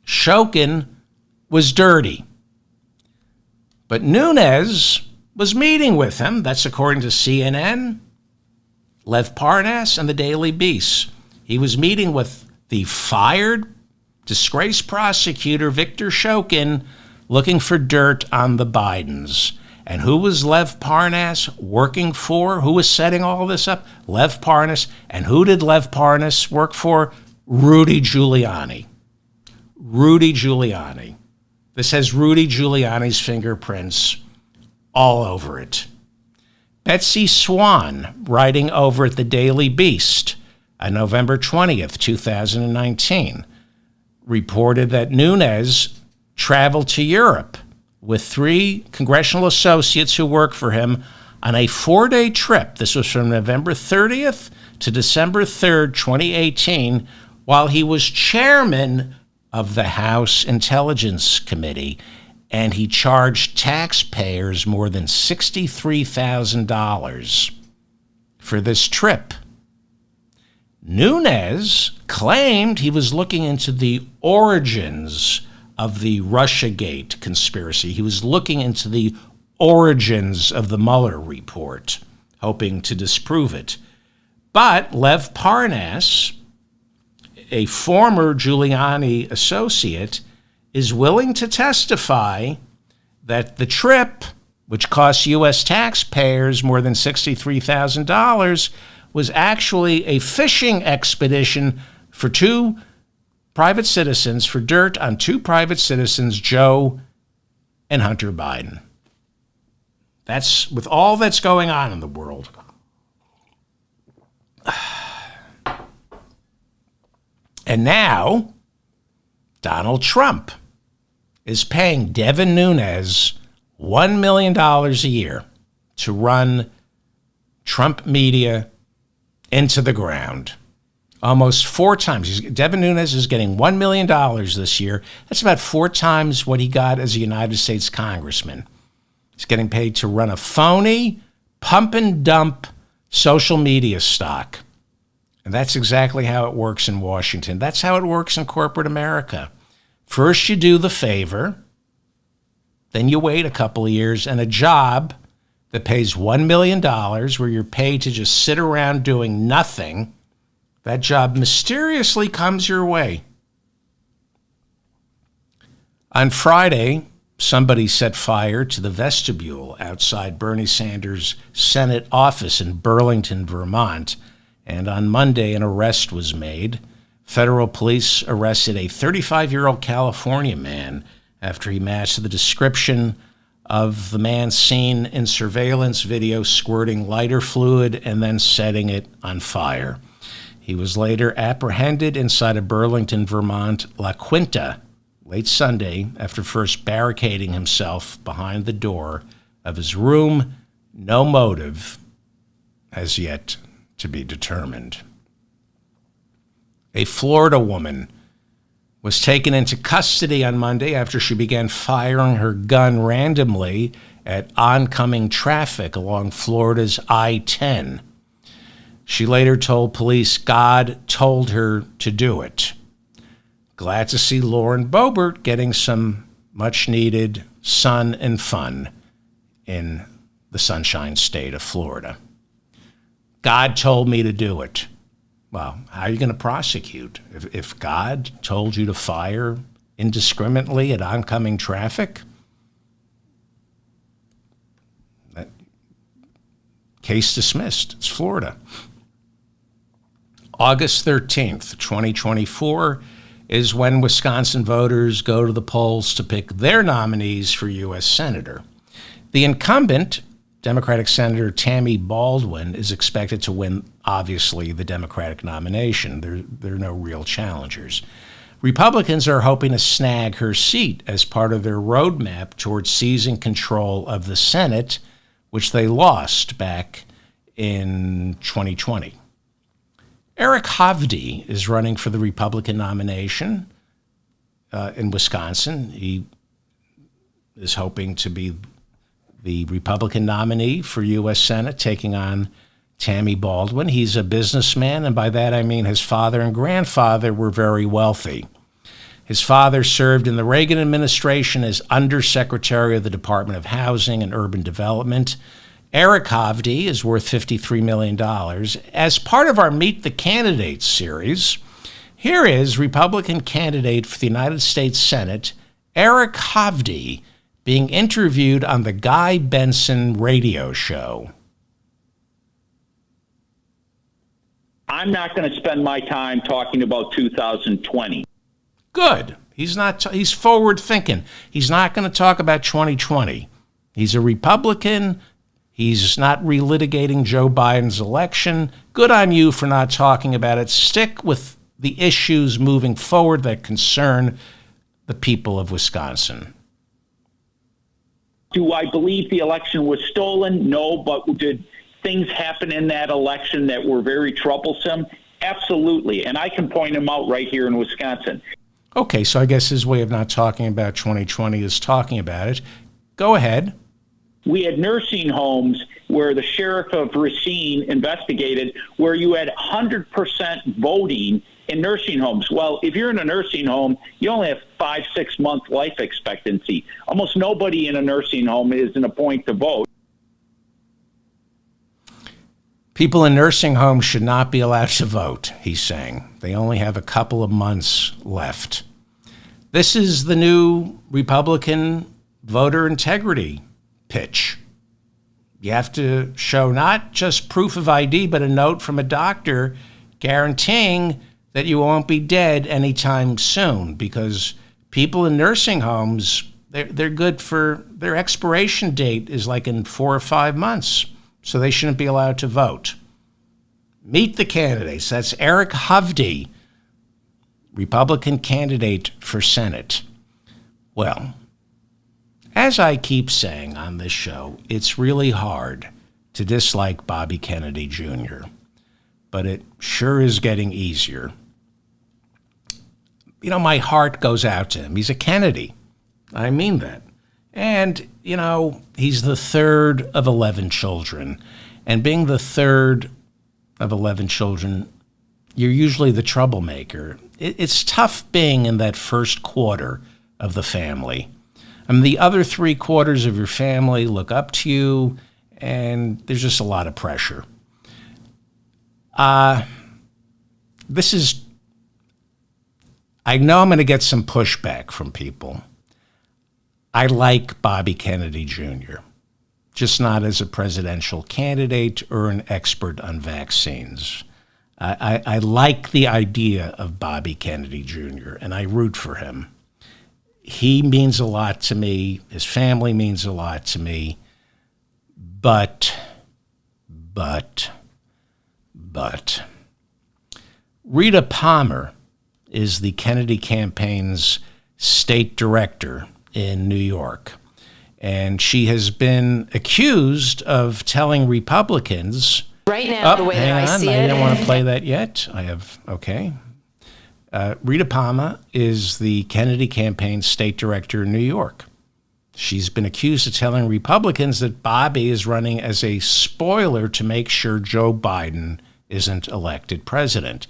Shokin was dirty. But Nunes was meeting with him. That's according to CNN, Lev Parnas, and the Daily Beast. He was meeting with the fired, disgraced prosecutor, Viktor Shokin, looking for dirt on the Bidens. And who was Lev Parnas working for? Who was setting all this up? Lev Parnas. And who did Lev Parnas work for? Rudy Giuliani. Rudy Giuliani. This has Rudy Giuliani's fingerprints all over it. Betsy Swan, writing over at the Daily Beast on November 20th, 2019, reported that Nunes traveled to Europe with 3 congressional associates who work for him on a 4-day trip. This was from November 30th to December 3rd, 2018, while he was chairman of the House Intelligence Committee, and he charged taxpayers more than $63,000 for this trip. Nunes claimed he was looking into the origins of the Russiagate conspiracy. He was looking into the origins of the Mueller report, hoping to disprove it. But Lev Parnas, a former Giuliani associate, is willing to testify that the trip, which cost U.S. taxpayers more than $63,000, was actually a fishing expedition for 2 private citizens, for dirt on 2 private citizens, Joe and Hunter Biden. That's with all that's going on in the world. And now, Donald Trump is paying Devin Nunes $1 million a year to run Trump media into the ground. Almost 4 times. Devin Nunes is getting $1 million this year. That's about 4 times what he got as a United States congressman. He's getting paid to run a phony, pump and dump social media stock. And that's exactly how it works in Washington. That's how it works in corporate America. First you do the favor, then you wait a couple of years, and a job that pays $1 million where you're paid to just sit around doing nothing, that job mysteriously comes your way. On Friday, somebody set fire to the vestibule outside Bernie Sanders' Senate office in Burlington, Vermont, and on Monday an arrest was made. Federal police arrested a 35-year-old California man after he matched the description of the man seen in surveillance video squirting lighter fluid and then setting it on fire. He was later apprehended inside a Burlington, Vermont La Quinta late Sunday after first barricading himself behind the door of his room. No motive has yet to be determined. A Florida woman was taken into custody on Monday after she began firing her gun randomly at oncoming traffic along Florida's I-10. She later told police God told her to do it. Glad to see Lauren Boebert getting some much-needed sun and fun in the Sunshine State of Florida. God told me to do it. Well, how are you going to prosecute? If God told you to fire indiscriminately at oncoming traffic? That case dismissed. It's Florida. August 13th, 2024 is when Wisconsin voters go to the polls to pick their nominees for U.S. Senator. The incumbent, Democratic Senator Tammy Baldwin, is expected to win, obviously, the Democratic nomination. There are no real challengers. Republicans are hoping to snag her seat as part of their roadmap towards seizing control of the Senate, which they lost back in 2020. Eric Hovde is running for the Republican nomination in Wisconsin. He is hoping to be the Republican nominee for U.S. Senate, taking on Tammy Baldwin. He's a businessman, and by that I mean his father and grandfather were very wealthy. His father served in the Reagan administration as Undersecretary of the Department of Housing and Urban Development. Eric Hovde is worth $53 million. As part of our Meet the Candidates series, here is Republican candidate for the United States Senate, Eric Hovde, being interviewed on the Guy Benson radio show. I'm not going to spend my time talking about 2020. Good. He's forward thinking. He's not going to talk about 2020. He's a Republican. He's not relitigating Joe Biden's election. Good on you for not talking about it. Stick with the issues moving forward that concern the people of Wisconsin. Do I believe the election was stolen? No, but did things happen in that election that were very troublesome? Absolutely. And I can point them out right here in Wisconsin. Okay, so I guess his way of not talking about 2020 is talking about it. Go ahead. We had nursing homes where the sheriff of Racine investigated where you had 100% voting in nursing homes. Well, if you're in a nursing home, you only have 5-6 month life expectancy. Almost nobody in a nursing home is in a point to vote. People in nursing homes should not be allowed to vote, he's saying. They only have a couple of months left. This is the new Republican voter integrity pitch. You have to show not just proof of ID, but a note from a doctor guaranteeing that you won't be dead anytime soon, because people in nursing homes, they're good for, their expiration date is like in 4 or 5 months, so they shouldn't be allowed to vote. Meet the candidates. That's Eric Hovde, Republican candidate for Senate. Well, as I keep saying on this show, it's really hard to dislike Bobby Kennedy Jr., but it sure is getting easier. You know, my heart goes out to him. He's a Kennedy. I mean that. And, you know, he's the third of 11 children. And being the third of 11 children, you're usually the troublemaker. It's tough being in that first quarter of the family. I mean, the other 3/4 of your family look up to you, and there's just a lot of pressure. I know I'm going to get some pushback from people. I like Bobby Kennedy Jr., just not as a presidential candidate or an expert on vaccines. I like the idea of Bobby Kennedy Jr., and I root for him. He means a lot to me. His family means a lot to me. But, Rita Palmer is the Kennedy campaign's state director in New York. And she has been accused of telling Republicans... Right now, the way that I see it... I didn't want to play that yet. Okay. Rita Palmer is the Kennedy campaign's state director in New York. She's been accused of telling Republicans that Bobby is running as a spoiler to make sure Joe Biden isn't elected president.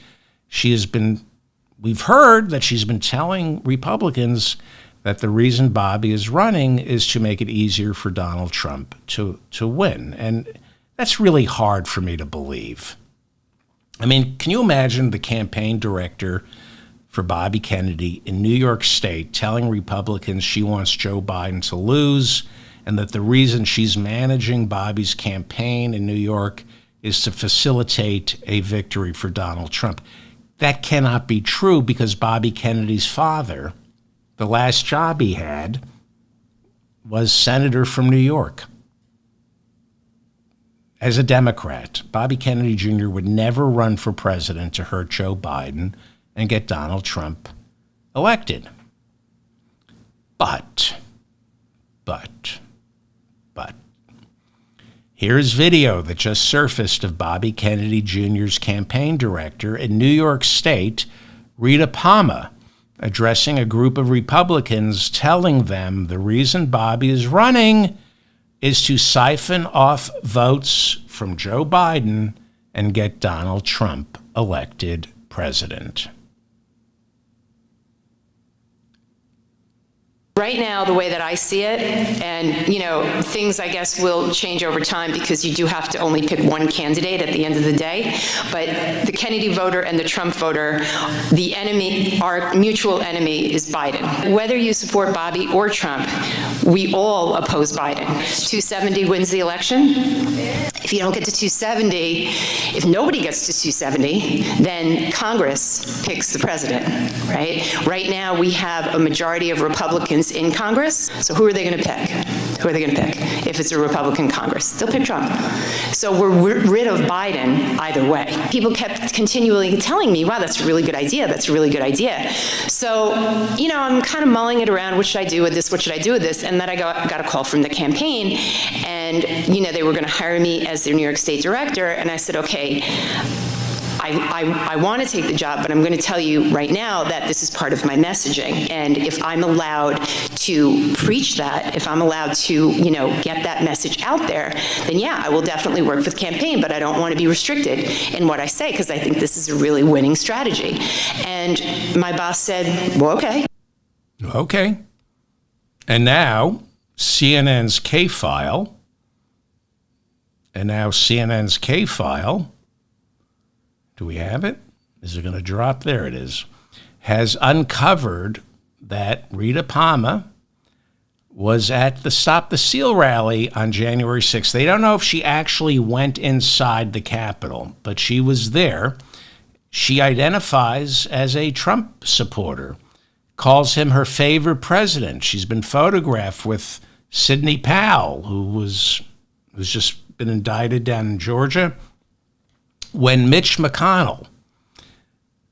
We've heard that she's been telling Republicans that the reason Bobby is running is to make it easier for Donald Trump to win. And that's really hard for me to believe. I mean, can you imagine the campaign director for Bobby Kennedy in New York State telling Republicans she wants Joe Biden to lose and that the reason she's managing Bobby's campaign in New York is to facilitate a victory for Donald Trump? That cannot be true because Bobby Kennedy's father, the last job he had, was senator from New York. As a Democrat, Bobby Kennedy Jr. would never run for president to hurt Joe Biden and get Donald Trump elected. But, here's video that just surfaced of Bobby Kennedy Jr.'s campaign director in New York State, Rita Palmer, addressing a group of Republicans, telling them the reason Bobby is running is to siphon off votes from Joe Biden and get Donald Trump elected president. Right now, the way that I see it, and, things I guess will change over time because you do have to only pick one candidate at the end of the day. But the Kennedy voter and the Trump voter, the enemy, our mutual enemy is Biden. Whether you support Bobby or Trump, we all oppose Biden. 270 wins the election. If you don't get to 270, if nobody gets to 270, then Congress picks the president, right? Right now, we have a majority of Republicans in Congress, so who are they going to pick? Who are they going to pick if it's a Republican Congress? They'll pick Trump. So we're rid of Biden either way. People kept continually telling me, wow, that's a really good idea. That's a really good idea. So, I'm kind of mulling it around. What should I do with this? What should I do with this? And then I got a call from the campaign, and, they were going to hire me as their New York State director. And I said, okay, I want to take the job, but I'm going to tell you right now that this is part of my messaging. And if I'm allowed to preach that, if I'm allowed to, get that message out there, then yeah, I will definitely work with campaign, but I don't want to be restricted in what I say because I think this is a really winning strategy. And my boss said, well, okay. Okay. And now CNN's K-File, do we have it? Is it going to drop? There it is. Has uncovered that Rita Palmer was at the Stop the Steal rally on January 6th. They don't know if she actually went inside the Capitol, but she was there. She identifies as a Trump supporter, calls him her favorite president. She's been photographed with Sidney Powell, who's just been indicted down in Georgia. When Mitch McConnell,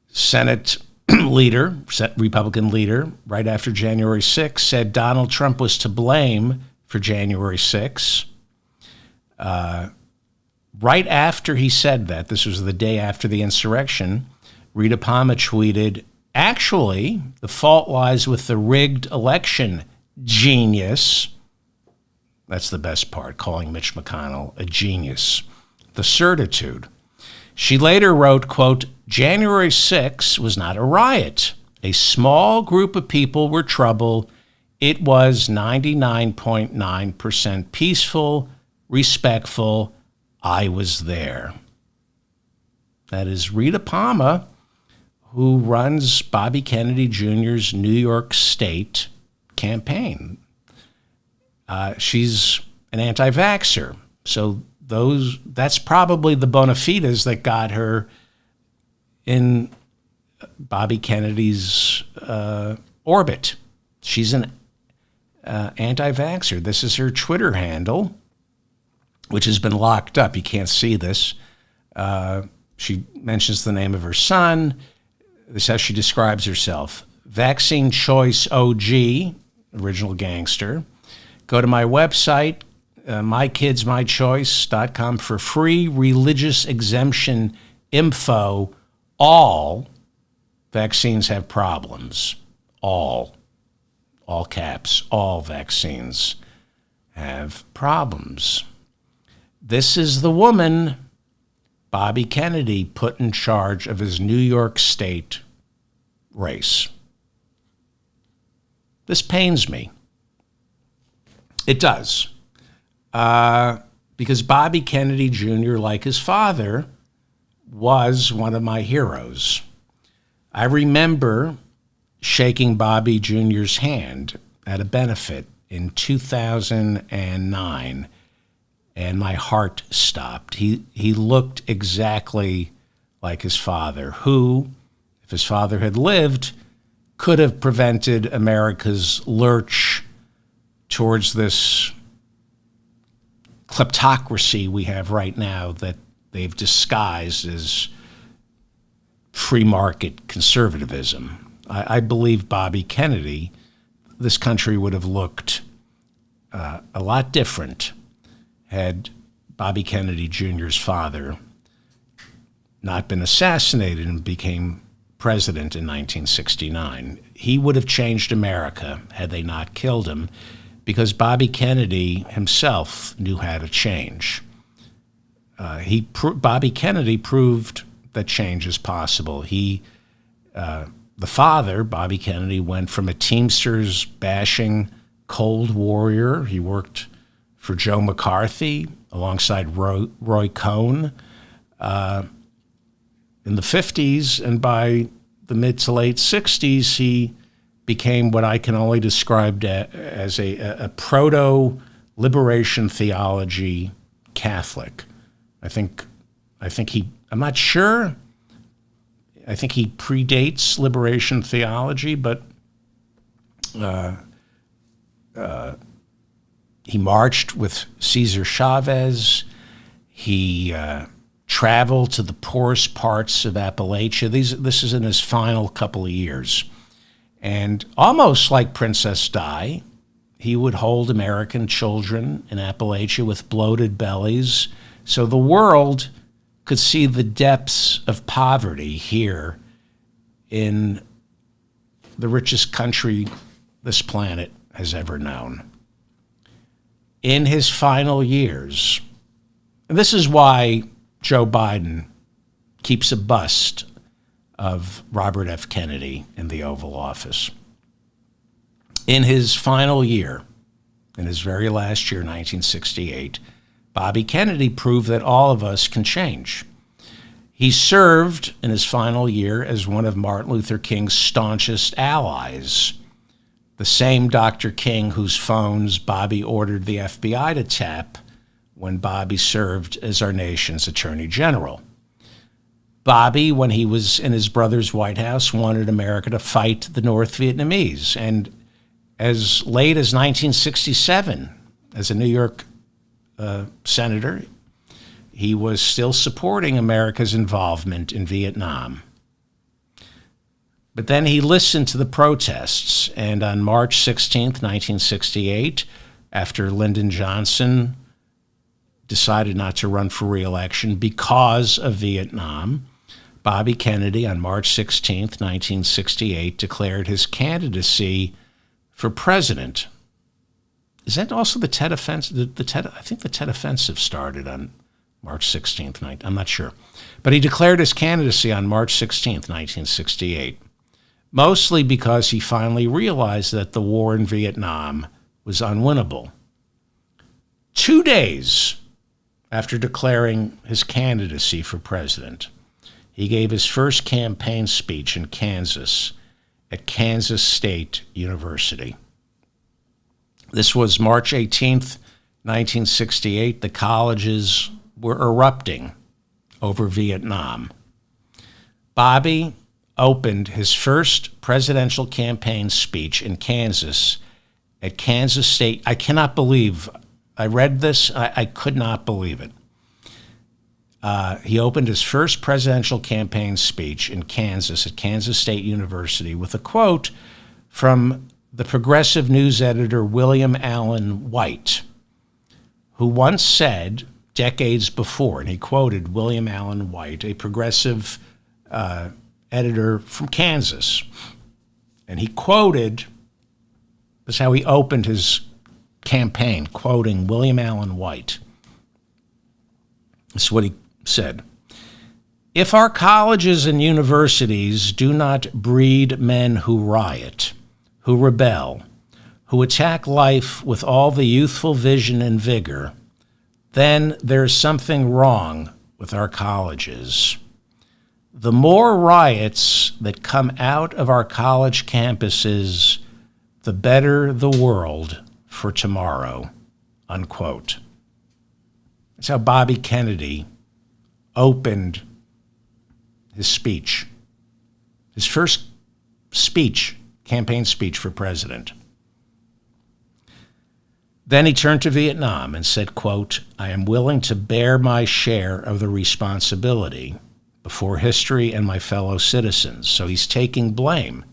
Senate leader, Republican leader, right after January 6th, said Donald Trump was to blame for January 6th, right after he said that, this was the day after the insurrection, Rita Palmer tweeted, actually, the fault lies with the rigged election genius. That's the best part, calling Mitch McConnell a genius. The certitude. She later wrote, quote, January 6th was not a riot. A small group of people were troubled. It was 99.9% peaceful, respectful. I was there. That is Rita Palmer, who runs Bobby Kennedy Jr.'s New York State campaign. She's an anti-vaxxer. So that's probably the bona fides that got her in Bobby Kennedy's orbit. She's an anti-vaxxer. This is her Twitter handle, which has been locked up. You can't see this. She mentions the name of her son. This is how she describes herself. Vaccine Choice OG, original gangster. Go to my website, mykidsmychoice.com, for free religious exemption info. All vaccines have problems. All caps, all vaccines have problems. This is the woman Bobby Kennedy put in charge of his New York State race. This pains me. It does. Because Bobby Kennedy Jr., like his father, was one of my heroes. I remember shaking Bobby Jr.'s hand at a benefit in 2009, and my heart stopped. He looked exactly like his father, who, if his father had lived, could have prevented America's lurch towards this kleptocracy we have right now that they've disguised as free market conservatism. I believe Bobby Kennedy, this country would have looked a lot different had Bobby Kennedy Jr.'s father not been assassinated and became president in 1969. He would have changed America had they not killed him, because Bobby Kennedy himself knew how to change. Bobby Kennedy proved that change is possible. The father, Bobby Kennedy, went from a Teamsters bashing Cold Warrior. He worked for Joe McCarthy alongside Roy Cohn in the 50s, and by the mid to late 60s, he became what I can only describe as a proto-liberation theology Catholic. I'm not sure. I think he predates liberation theology, but he marched with Cesar Chavez. He traveled to the poorest parts of Appalachia. This is in his final couple of years. And almost like Princess Di, he would hold American children in Appalachia with bloated bellies so the world could see the depths of poverty here in the richest country this planet has ever known. In his final years, and this is why Joe Biden keeps a bust of Robert F. Kennedy in the Oval Office. In his final year, in his very last year, 1968, Bobby Kennedy proved that all of us can change. He served in his final year as one of Martin Luther King's staunchest allies, the same Dr. King whose phones Bobby ordered the FBI to tap when Bobby served as our nation's Attorney General. Bobby, when he was in his brother's White House, wanted America to fight the North Vietnamese. And as late as 1967, as a New York senator, he was still supporting America's involvement in Vietnam. But then he listened to the protests, and on March 16th, 1968, after Lyndon Johnson decided not to run for re-election because of Vietnam, Bobby Kennedy, on March 16th, 1968, declared his candidacy for president. Is that also the Tet Offensive? I think the Tet Offensive started on March 16th, I'm not sure. But he declared his candidacy on March 16th, 1968, mostly because he finally realized that the war in Vietnam was unwinnable. 2 days after declaring his candidacy for president, he gave his first campaign speech in Kansas at Kansas State University. This was March 18th, 1968. The colleges were erupting over Vietnam. Bobby opened his first presidential campaign speech in Kansas at Kansas State. I cannot believe, I read this, I could not believe it. He opened his first presidential campaign speech in Kansas at Kansas State University with a quote from the progressive news editor William Allen White, who once said decades before, and he quoted William Allen White, a progressive editor from Kansas, and he quoted, this is how he opened his campaign, quoting William Allen White. This is what he said. If our colleges and universities do not breed men who riot, who rebel, who attack life with all the youthful vision and vigor, then there's something wrong with our colleges. The more riots that come out of our college campuses, the better the world for tomorrow, unquote. That's how Bobby Kennedy opened his speech, his first speech, campaign speech for president. Then he turned to Vietnam and said, quote, I am willing to bear my share of the responsibility before history and my fellow citizens. So he's taking blame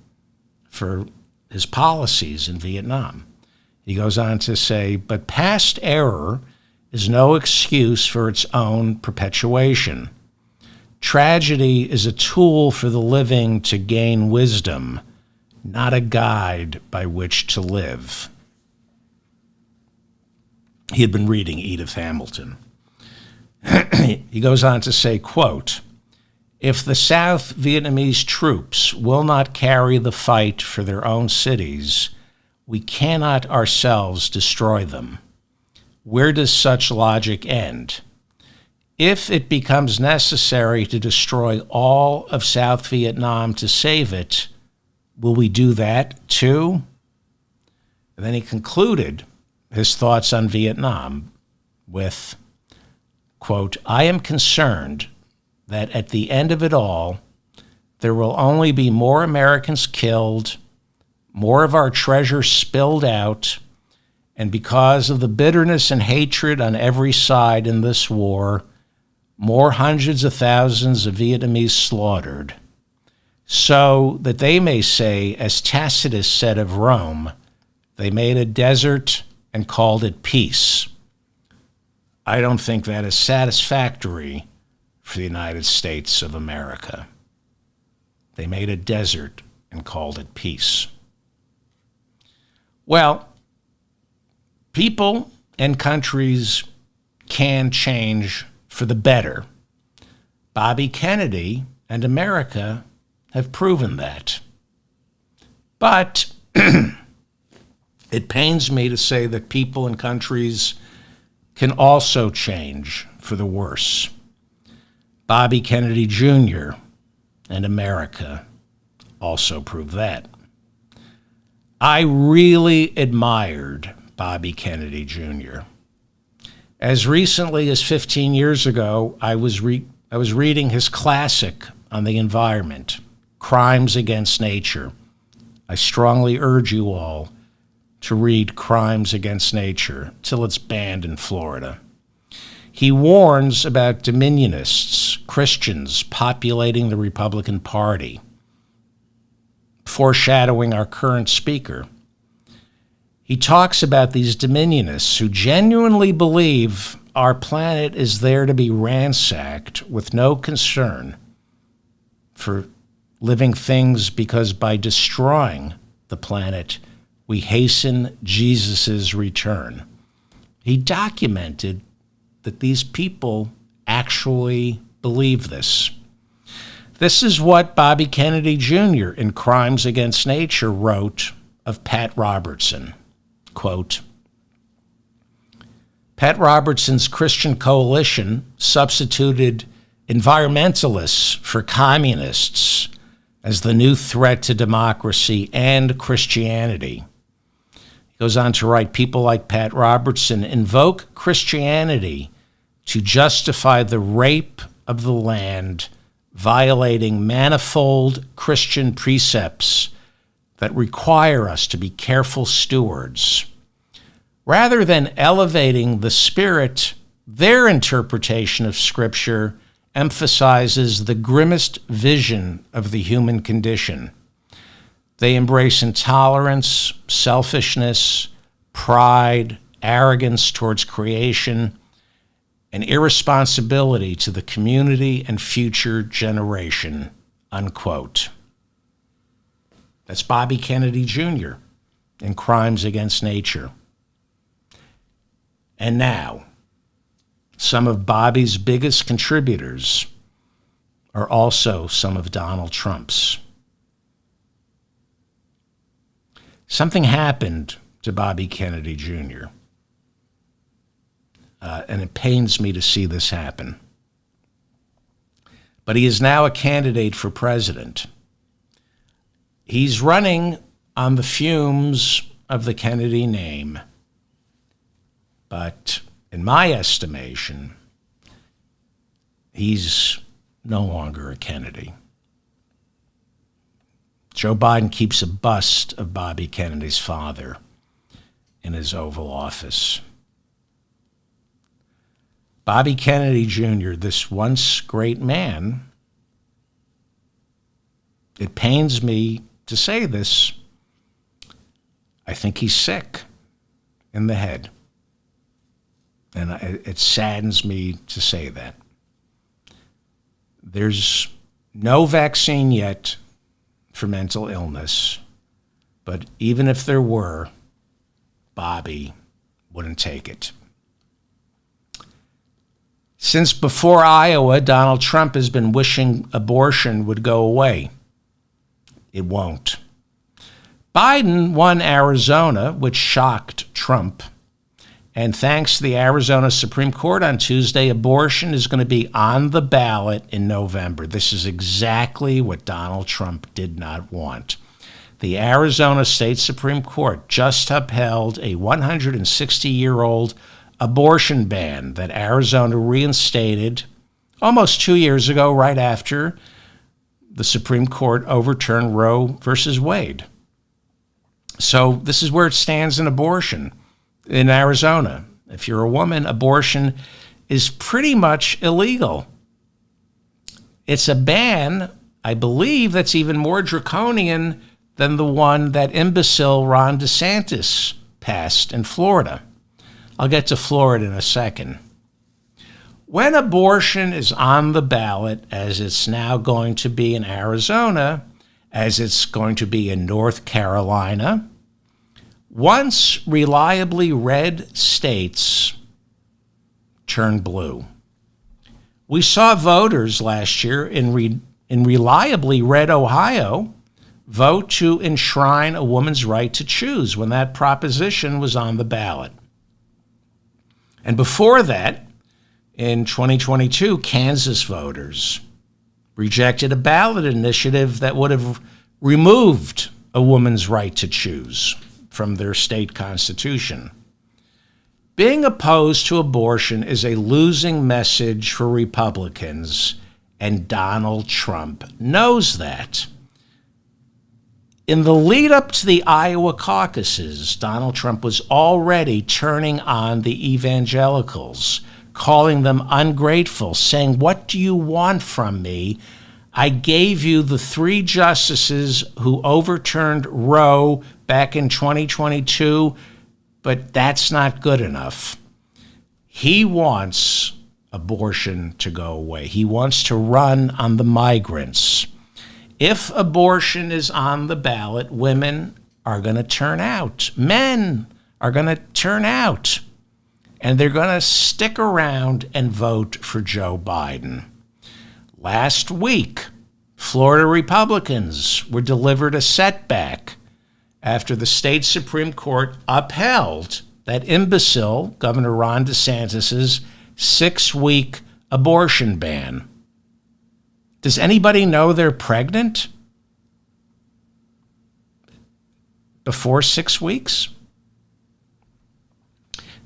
for his policies in Vietnam. He goes on to say, but past error is no excuse for its own perpetuation. Tragedy is a tool for the living to gain wisdom, not a guide by which to live. He had been reading Edith Hamilton. He goes on to say, quote, if the South Vietnamese troops will not carry the fight for their own cities, we cannot ourselves destroy them. Where does such logic end? If it becomes necessary to destroy all of South Vietnam to save it, will we do that too? And then he concluded his thoughts on Vietnam with, quote, I am concerned that at the end of it all, there will only be more Americans killed, more of our treasure spilled out, and because of the bitterness and hatred on every side in this war, more hundreds of thousands of Vietnamese slaughtered, so that they may say, as Tacitus said of Rome, they made a desert and called it peace. I don't think that is satisfactory for the United States of America. They made a desert and called it peace. Well, people and countries can change for the better. Bobby Kennedy and America have proven that. But it pains me to say that people and countries can also change for the worse. Bobby Kennedy Jr. and America also prove that. I really admired Bobby Kennedy Jr. As recently as 15 years ago, I was reading his classic on the environment, Crimes Against Nature. I strongly urge you all to read Crimes Against Nature till it's banned in Florida. He warns about dominionists, Christians populating the Republican Party, foreshadowing our current speaker. He talks about these dominionists who genuinely believe our planet is there to be ransacked with no concern for living things because by destroying the planet, we hasten Jesus' return. He documented that these people actually believe this. This is what Bobby Kennedy Jr. in Crimes Against Nature wrote of Pat Robertson. Quote, Pat Robertson's Christian Coalition substituted environmentalists for communists as the new threat to democracy and Christianity. He goes on to write, people like Pat Robertson invoke Christianity to justify the rape of the land, violating manifold Christian precepts that require us to be careful stewards. Rather than elevating the spirit, their interpretation of Scripture emphasizes the grimmest vision of the human condition. They embrace intolerance, selfishness, pride, arrogance towards creation, and irresponsibility to the community and future generation, unquote. That's Bobby Kennedy Jr. in Crimes Against Nature. And now, some of Bobby's biggest contributors are also some of Donald Trump's. Something happened to Bobby Kennedy Jr., and it pains me to see this happen. But he is now a candidate for president. He's running on the fumes of the Kennedy name. But in my estimation, he's no longer a Kennedy. Joe Biden keeps a bust of Bobby Kennedy's father in his Oval Office. Bobby Kennedy Jr., this once great man, it pains me to say this, I think he's sick in the head. And it saddens me to say that. There's no vaccine yet for mental illness, but even if there were, Bobby wouldn't take it. Since before Iowa, Donald Trump has been wishing abortion would go away. It won't. Biden won Arizona, which shocked Trump. And thanks to the Arizona Supreme Court on Tuesday, abortion is going to be on the ballot in November. This is exactly what Donald Trump did not want. The Arizona State Supreme Court just upheld a 160-year-old abortion ban that Arizona reinstated almost 2 years ago, right after the Supreme Court overturned Roe versus Wade. So this is where it stands in abortion in Arizona. If you're a woman, abortion is pretty much illegal. It's a ban, I believe, that's even more draconian than the one that imbecile Ron DeSantis passed in Florida. I'll get to Florida in a second. When abortion is on the ballot, as it's now going to be in Arizona, as it's going to be in North Carolina, once reliably red states turn blue. We saw voters last year in reliably red Ohio vote to enshrine a woman's right to choose when that proposition was on the ballot. And before that, in 2022, Kansas voters rejected a ballot initiative that would have removed a woman's right to choose from their state constitution. Being opposed to abortion is a losing message for Republicans, and Donald Trump knows that. In the lead up to the Iowa caucuses, Donald Trump was already turning on the evangelicals, calling them ungrateful, saying, "What do you want from me? I gave you the 3 justices who overturned Roe back in 2022, but that's not good enough." He wants abortion to go away. He wants to run on the migrants. If abortion is on the ballot, women are going to turn out. Men are going to turn out. and they're going to stick around and vote for Joe Biden. Last week, Florida Republicans were delivered a setback after the state Supreme Court upheld that imbecile Governor Ron DeSantis's 6-week abortion ban. Does anybody know they're pregnant before 6 weeks?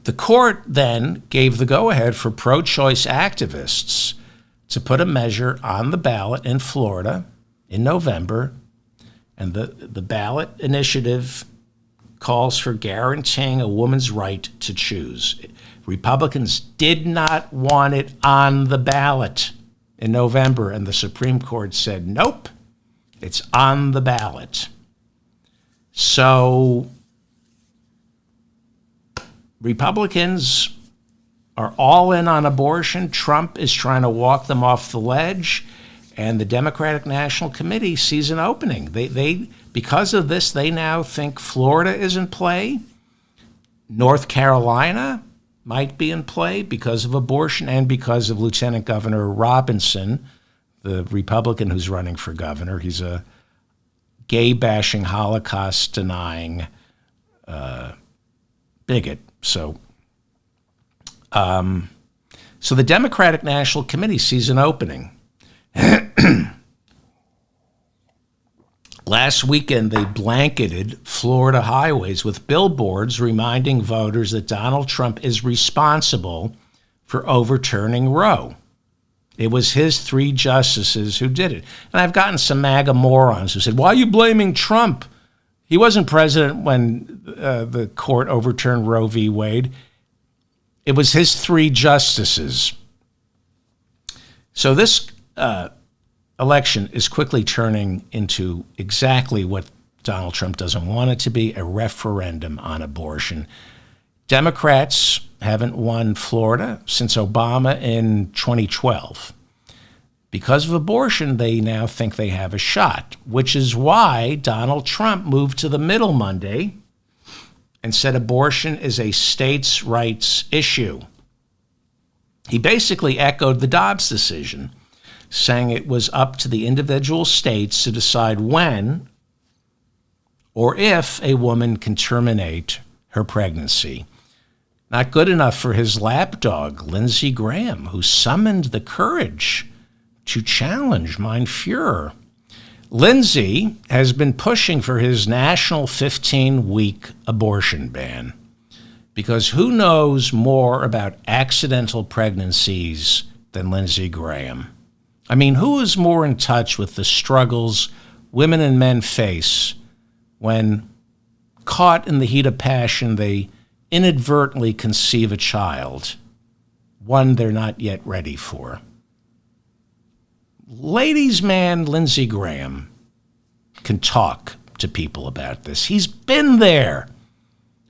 The court then gave the go-ahead for pro-choice activists to put a measure on the ballot in Florida in November, and the ballot initiative calls for guaranteeing a woman's right to choose. Republicans did not want it on the ballot in November, and the Supreme Court said, nope, it's on the ballot. So Republicans are all in on abortion. Trump is trying to walk them off the ledge, and the Democratic National Committee sees an opening. They because of this, they now think Florida is in play. North Carolina might be in play because of abortion and because of Lieutenant Governor Robinson, the Republican who's running for governor. He's a gay-bashing, Holocaust-denying bigot. So the Democratic National Committee sees an opening. Last weekend, they blanketed Florida highways with billboards reminding voters that Donald Trump is responsible for overturning Roe. It was his 3 justices who did it. And I've gotten some MAGA morons who said, why are you blaming Trump? He wasn't president when the court overturned Roe v. Wade. It was his 3 justices. So this election is quickly turning into exactly what Donald Trump doesn't want it to be, a referendum on abortion. Democrats haven't won Florida since Obama in 2012. Because of abortion, they now think they have a shot, which is why Donald Trump moved to the middle Monday and said abortion is a states' rights issue. He basically echoed the Dobbs decision, saying it was up to the individual states to decide when or if a woman can terminate her pregnancy. Not good enough for his lapdog, Lindsey Graham, who summoned the courage to challenge Mein Fuhrer. Lindsey has been pushing for his national 15-week abortion ban because who knows more about accidental pregnancies than Lindsey Graham? I mean, who is more in touch with the struggles women and men face when, caught in the heat of passion, they inadvertently conceive a child, one they're not yet ready for? Ladies' man Lindsey Graham can talk to people about this. He's been there.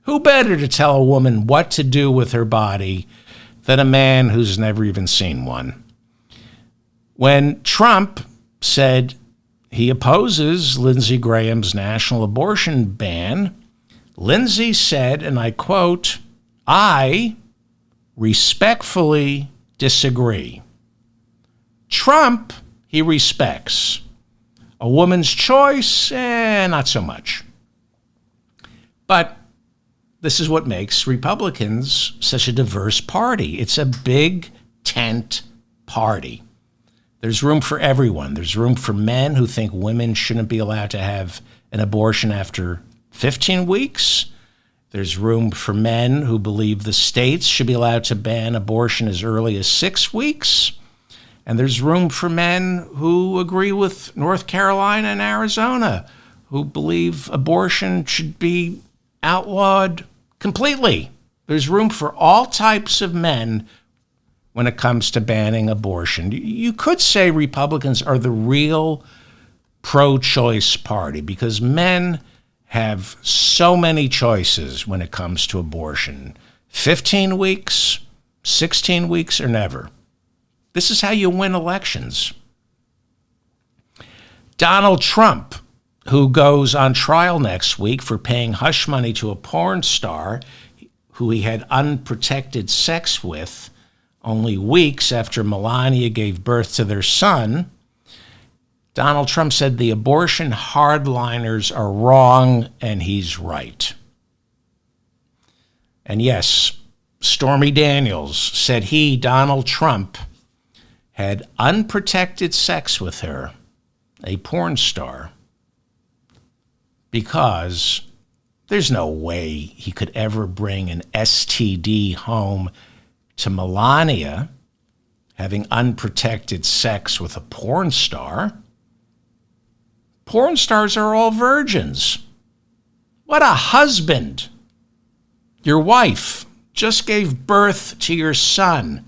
Who better to tell a woman what to do with her body than a man who's never even seen one? When Trump said he opposes Lindsey Graham's national abortion ban, Lindsey said, and I quote, "I respectfully disagree." Trump, he respects. A woman's choice, not so much. But this is what makes Republicans such a diverse party. It's a big tent party. There's room for everyone. There's room for men who think women shouldn't be allowed to have an abortion after 15 weeks. There's room for men who believe the states should be allowed to ban abortion as early as 6 weeks. And there's room for men who agree with North Carolina and Arizona, who believe abortion should be outlawed completely. There's room for all types of men when it comes to banning abortion. You could say Republicans are the real pro-choice party because men have so many choices when it comes to abortion. 15 weeks, 16 weeks, or never. This is how you win elections. Donald Trump, who goes on trial next week for paying hush money to a porn star who he had unprotected sex with only weeks after Melania gave birth to their son, Donald Trump said the abortion hardliners are wrong and he's right. And yes, Stormy Daniels said he, Donald Trump, had unprotected sex with her, a porn star, because there's no way he could ever bring an STD home to Melania, having unprotected sex with a porn star. Porn stars are all virgins. What a husband. Your wife just gave birth to your son,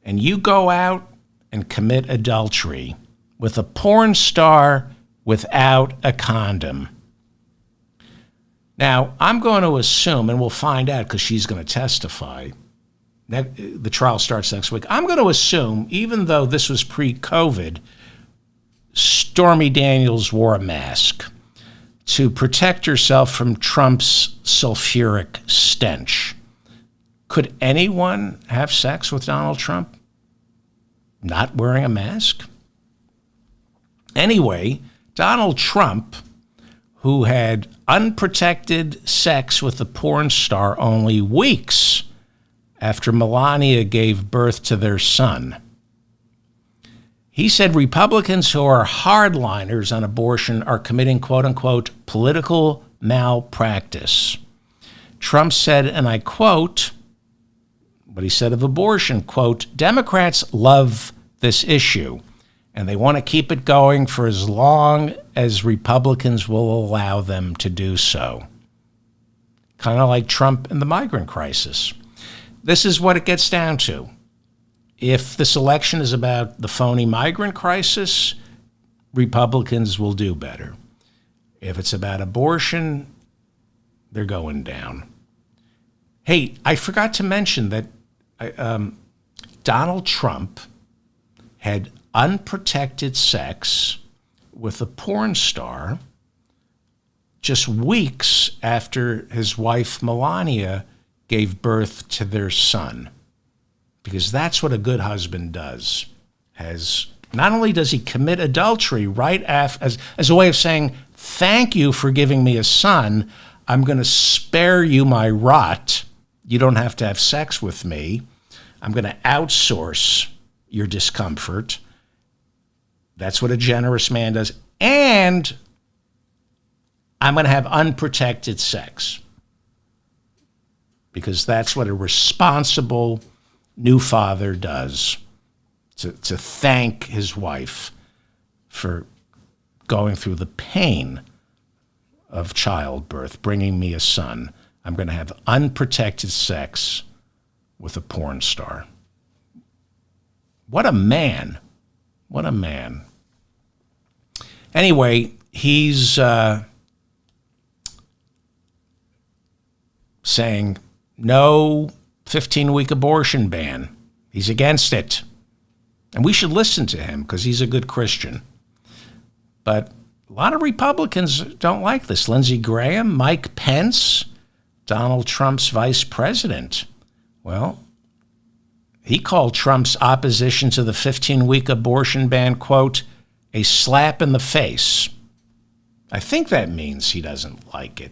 and you go out and commit adultery with a porn star without a condom. Now, I'm going to assume, and we'll find out because she's going to testify, the trial starts next week. I'm going to assume, even though this was pre-COVID, Stormy Daniels wore a mask to protect herself from Trump's sulfuric stench. Could anyone have sex with Donald Trump not wearing a mask? Anyway, Donald Trump, who had unprotected sex with a porn star only weeks after Melania gave birth to their son, he said Republicans who are hardliners on abortion are committing, quote unquote, political malpractice. Trump said, and I quote, what he said of abortion, quote, Democrats love this issue, and they want to keep it going for as long as Republicans will allow them to do so. Kind of like Trump and the migrant crisis. This is what it gets down to. If this election is about the phony migrant crisis, Republicans will do better. If it's about abortion, they're going down. Hey, I forgot to mention that Donald Trump had unprotected sex with a porn star just weeks after his wife Melania gave birth to their son. Because that's what a good husband does. Not only does he commit adultery right after, as a way of saying, thank you for giving me a son, I'm going to spare you my rot. You don't have to have sex with me. I'm going to outsource your discomfort. That's what a generous man does. And I'm going to have unprotected sex. Because that's what a responsible new father does, to thank his wife for going through the pain of childbirth, bringing me a son. I'm going to have unprotected sex with a porn star. What a man. What a man. Anyway, he's saying no 15-week abortion ban. He's against it. And we should listen to him because he's a good Christian. But a lot of Republicans don't like this. Lindsey Graham, Mike Pence, Donald Trump's vice president. Well, he called Trump's opposition to the 15-week abortion ban, quote, a slap in the face. I think that means he doesn't like it.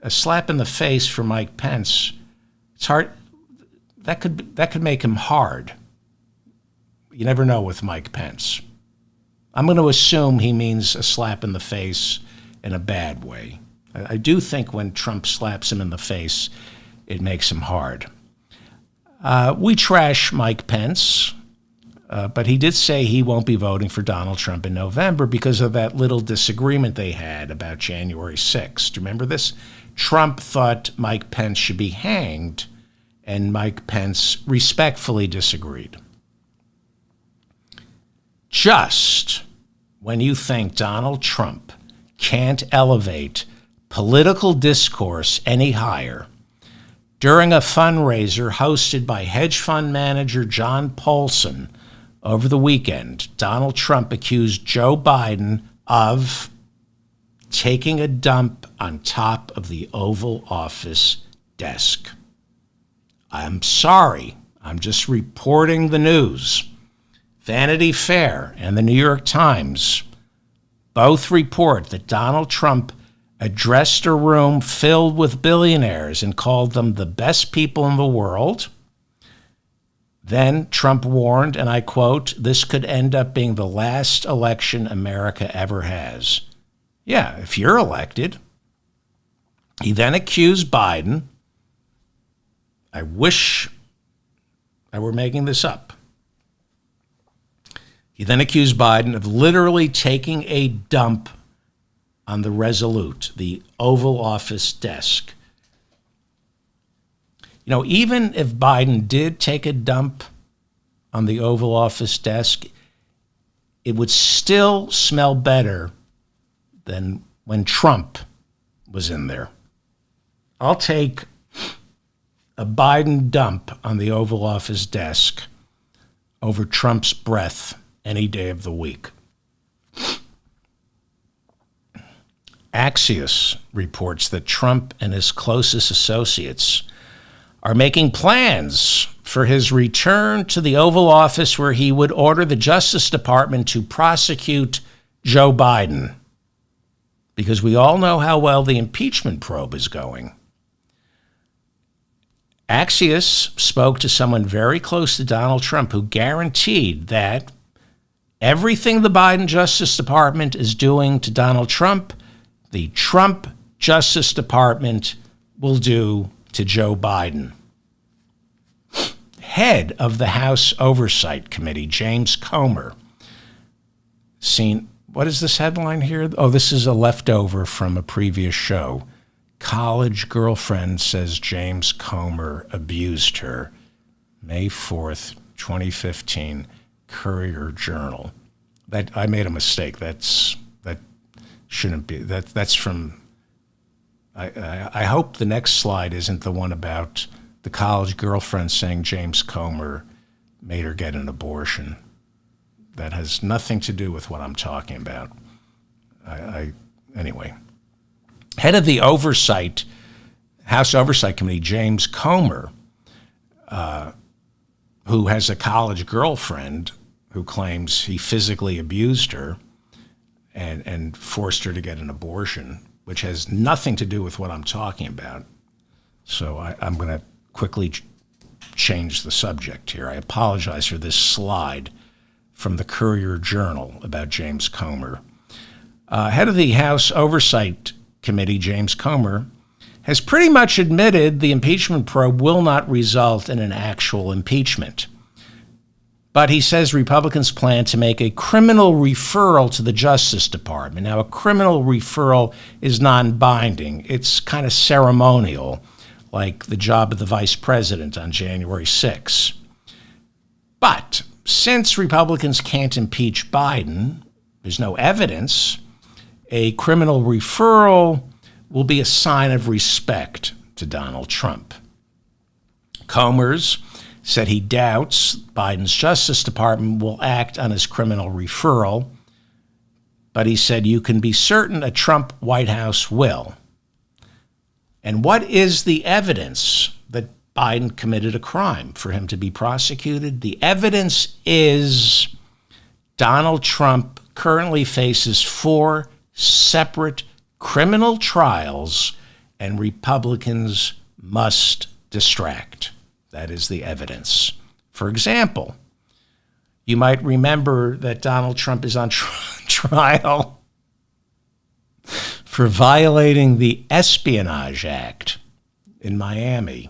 A slap in the face for Mike Pence. It's hard. That could make him hard. You never know with Mike Pence. I'm going to assume he means a slap in the face in a bad way. I do think when Trump slaps him in the face, it makes him hard. We trash Mike Pence, but he did say he won't be voting for Donald Trump in November because of that little disagreement they had about January 6th. Do you remember this? Trump thought Mike Pence should be hanged, and Mike Pence respectfully disagreed. Just when you think Donald Trump can't elevate political discourse any higher, during a fundraiser hosted by hedge fund manager John Paulson over the weekend, Donald Trump accused Joe Biden of, taking a dump on top of the Oval Office desk. I'm sorry, I'm just reporting the news. Vanity Fair and the New York Times both report that Donald Trump addressed a room filled with billionaires and called them the best people in the world. Then Trump warned, and I quote, "This could end up being the last election America ever has." Yeah, if you're elected. He then accused Biden. I wish I were making this up. He then accused Biden of literally taking a dump on the Resolute, the Oval Office desk. You know, even if Biden did take a dump on the Oval Office desk, it would still smell better than when Trump was in there. I'll take a Biden dump on the Oval Office desk over Trump's breath any day of the week. Axios reports that Trump and his closest associates are making plans for his return to the Oval Office, where he would order the Justice Department to prosecute Joe Biden, because we all know how well the impeachment probe is going. Axios spoke to someone very close to Donald Trump who guaranteed that everything the Biden Justice Department is doing to Donald Trump, the Trump Justice Department will do to Joe Biden. Head of the House Oversight Committee, James Comer, what is this headline here? Oh, this is a leftover from a previous show. College girlfriend says James Comer abused her. May 4th, 2015, Courier Journal. That I made a mistake. That shouldn't be. That's from. I hope the next slide isn't the one about the college girlfriend saying James Comer made her get an abortion. That has nothing to do with what I'm talking about. Anyway. Head of the House Oversight Committee, James Comer, who has a college girlfriend who claims he physically abused her and forced her to get an abortion, which has nothing to do with what I'm talking about. So I'm going to quickly change the subject here. I apologize for this slide from the Courier Journal about James Comer. Head of the House Oversight Committee, James Comer, has pretty much admitted the impeachment probe will not result in an actual impeachment. But he says Republicans plan to make a criminal referral to the Justice Department. Now, a criminal referral is non-binding. It's kind of ceremonial, like the job of the vice president on January 6. But since Republicans can't impeach Biden, there's no evidence, a criminal referral will be a sign of respect to Donald Trump. Comer's said he doubts Biden's Justice Department will act on his criminal referral, but he said you can be certain a Trump White House will. And what is the evidence that Biden committed a crime for him to be prosecuted? The evidence is Donald Trump currently faces 4 separate criminal trials, and Republicans must distract. That is the evidence. For example, you might remember that Donald Trump is on trial for violating the Espionage Act in Miami.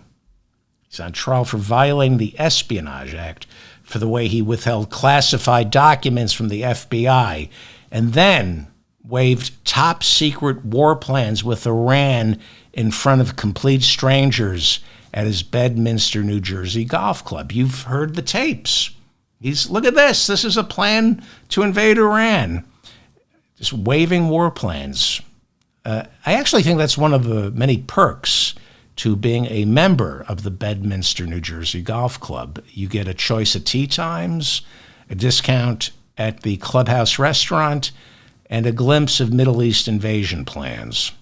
He's on trial for violating the Espionage Act for the way he withheld classified documents from the FBI and then waved top-secret war plans with Iran in front of complete strangers at his Bedminster, New Jersey golf club. You've heard the tapes. Look at this. This is a plan to invade Iran. Just waving war plans. I actually think that's one of the many perks to being a member of the Bedminster, New Jersey golf club. You get a choice of tee times, a discount at the clubhouse restaurant, and a glimpse of Middle East invasion plans.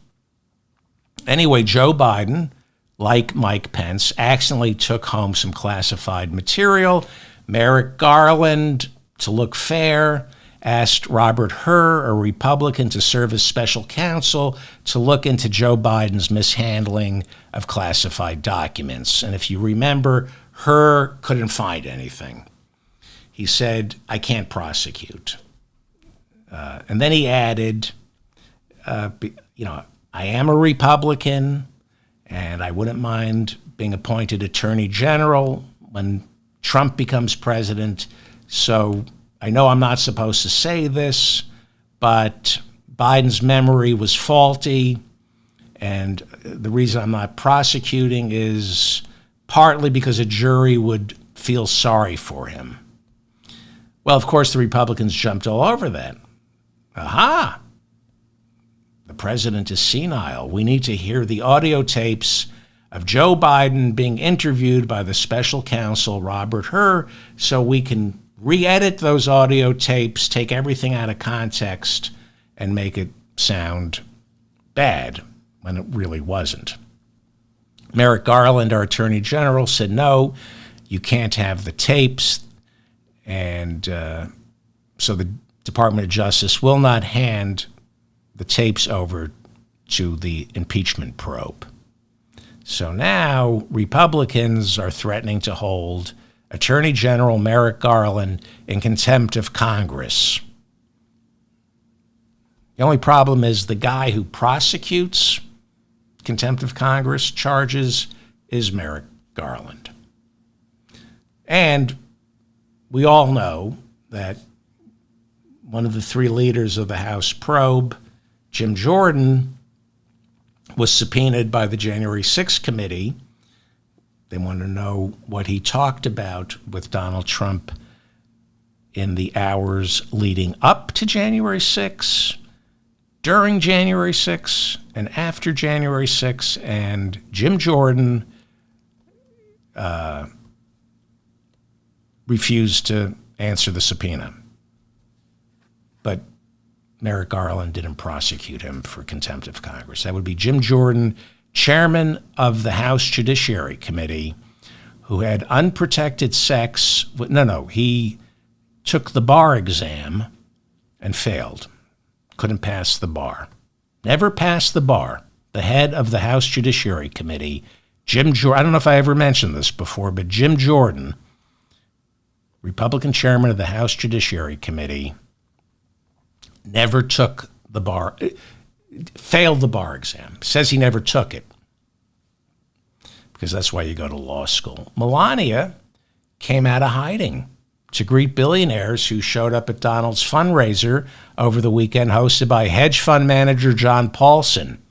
Anyway, Joe Biden, like Mike Pence, accidentally took home some classified material. Merrick Garland, to look fair, asked Robert Hur, a Republican, to serve as special counsel to look into Joe Biden's mishandling of classified documents. And if you remember, Hur couldn't find anything. He said, I can't prosecute. And then he added, I am a Republican, and I wouldn't mind being appointed Attorney General when Trump becomes president. So I know I'm not supposed to say this, but Biden's memory was faulty, and the reason I'm not prosecuting is partly because a jury would feel sorry for him. Well, of course, the Republicans jumped all over that. Aha! The president is senile. We need to hear the audio tapes of Joe Biden being interviewed by the special counsel, Robert Hur, so we can re-edit those audio tapes, take everything out of context, and make it sound bad when it really wasn't. Merrick Garland, our Attorney General, said, no, you can't have the tapes. And so the Department of Justice will not hand the tapes over to the impeachment probe. So now Republicans are threatening to hold Attorney General Merrick Garland in contempt of Congress. The only problem is the guy who prosecutes contempt of Congress charges is Merrick Garland. And we all know that one of the three leaders of the House probe, Jim Jordan, was subpoenaed by the January 6th committee. They want to know what he talked about with Donald Trump in the hours leading up to January 6th, during January 6th, and after January 6th. And Jim Jordan refused to answer the subpoena. But Merrick Garland didn't prosecute him for contempt of Congress. That would be Jim Jordan, chairman of the House Judiciary Committee, who had unprotected sex. He took the bar exam and failed. Couldn't pass the bar. Never passed the bar. The head of the House Judiciary Committee, Jim Jordan, I don't know if I ever mentioned this before, but Jim Jordan, Republican chairman of the House Judiciary Committee, never took the bar, failed the bar exam. Says he never took it because that's why you go to law school. Melania came out of hiding to greet billionaires who showed up at Donald's fundraiser over the weekend, hosted by hedge fund manager John Paulson.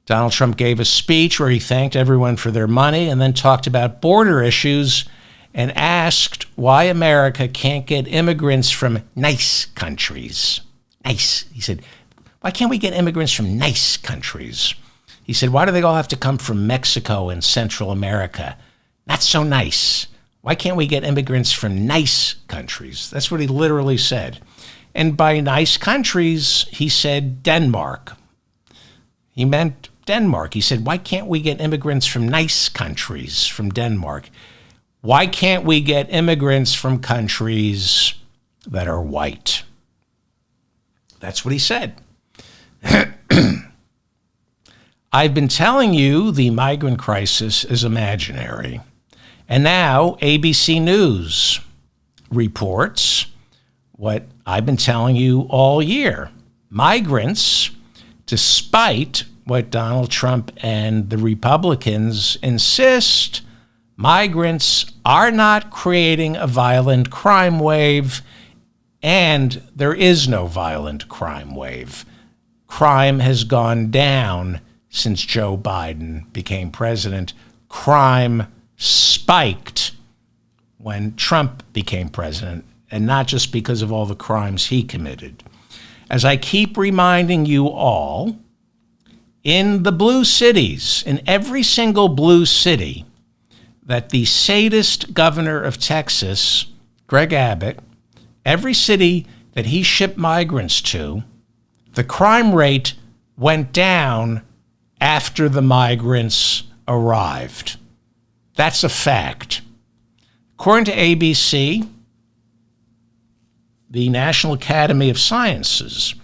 Donald Trump gave a speech where he thanked everyone for their money and then talked about border issues and asked why America can't get immigrants from nice countries. Nice. He said, why can't we get immigrants from nice countries? He said, why do they all have to come from Mexico and Central America? Not so nice. Why can't we get immigrants from nice countries? That's what he literally said. And by nice countries, he said Denmark. He meant Denmark. He said, why can't we get immigrants from nice countries, from Denmark? Why can't we get immigrants from countries that are white? That's what he said. I've been telling you the migrant crisis is imaginary. And now ABC News reports what I've been telling you all year. Migrants, despite what Donald Trump and the Republicans insist, migrants are not creating a violent crime wave, and there is no violent crime wave. Crime has gone down since Joe Biden became president. Crime spiked when Trump became president, and not just because of all the crimes he committed. As I keep reminding you all, in the blue cities, in every single blue city that the sadist governor of Texas, Greg Abbott, every city that he shipped migrants to, The crime rate went down after the migrants arrived. That's a fact. According to ABC, the National Academy of Sciences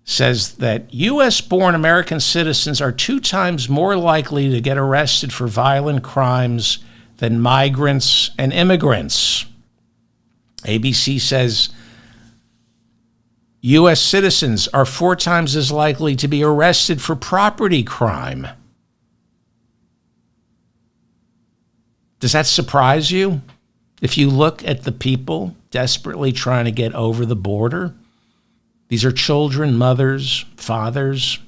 says that U.S.-born American citizens are 2 times more likely to get arrested for violent crimes than migrants and immigrants. ABC says U.S. citizens are 4 times as likely to be arrested for property crime. Does that surprise you? If you look at the people desperately trying to get over the border, these are children, mothers, fathers.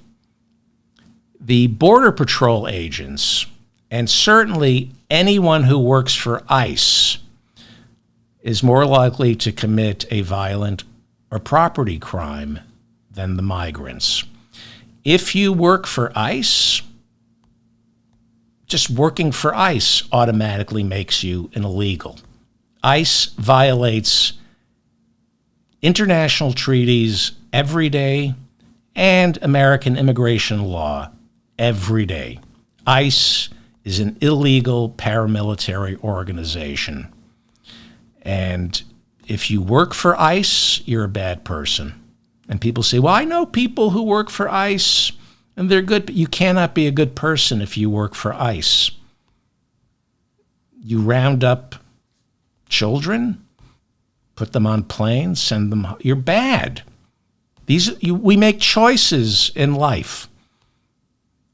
The Border Patrol agents, and certainly anyone who works for ICE, is more likely to commit a violent or property crime than the migrants. If you work for ICE, just working for ICE automatically makes you an illegal. ICE violates international treaties every day and American immigration law every day. ICE is an illegal paramilitary organization. And if you work for ICE, you're a bad person. And people say, well, I know people who work for ICE and they're good, but you cannot be a good person if you work for ICE. You round up children, put them on planes, send them, you're bad. We make choices in life.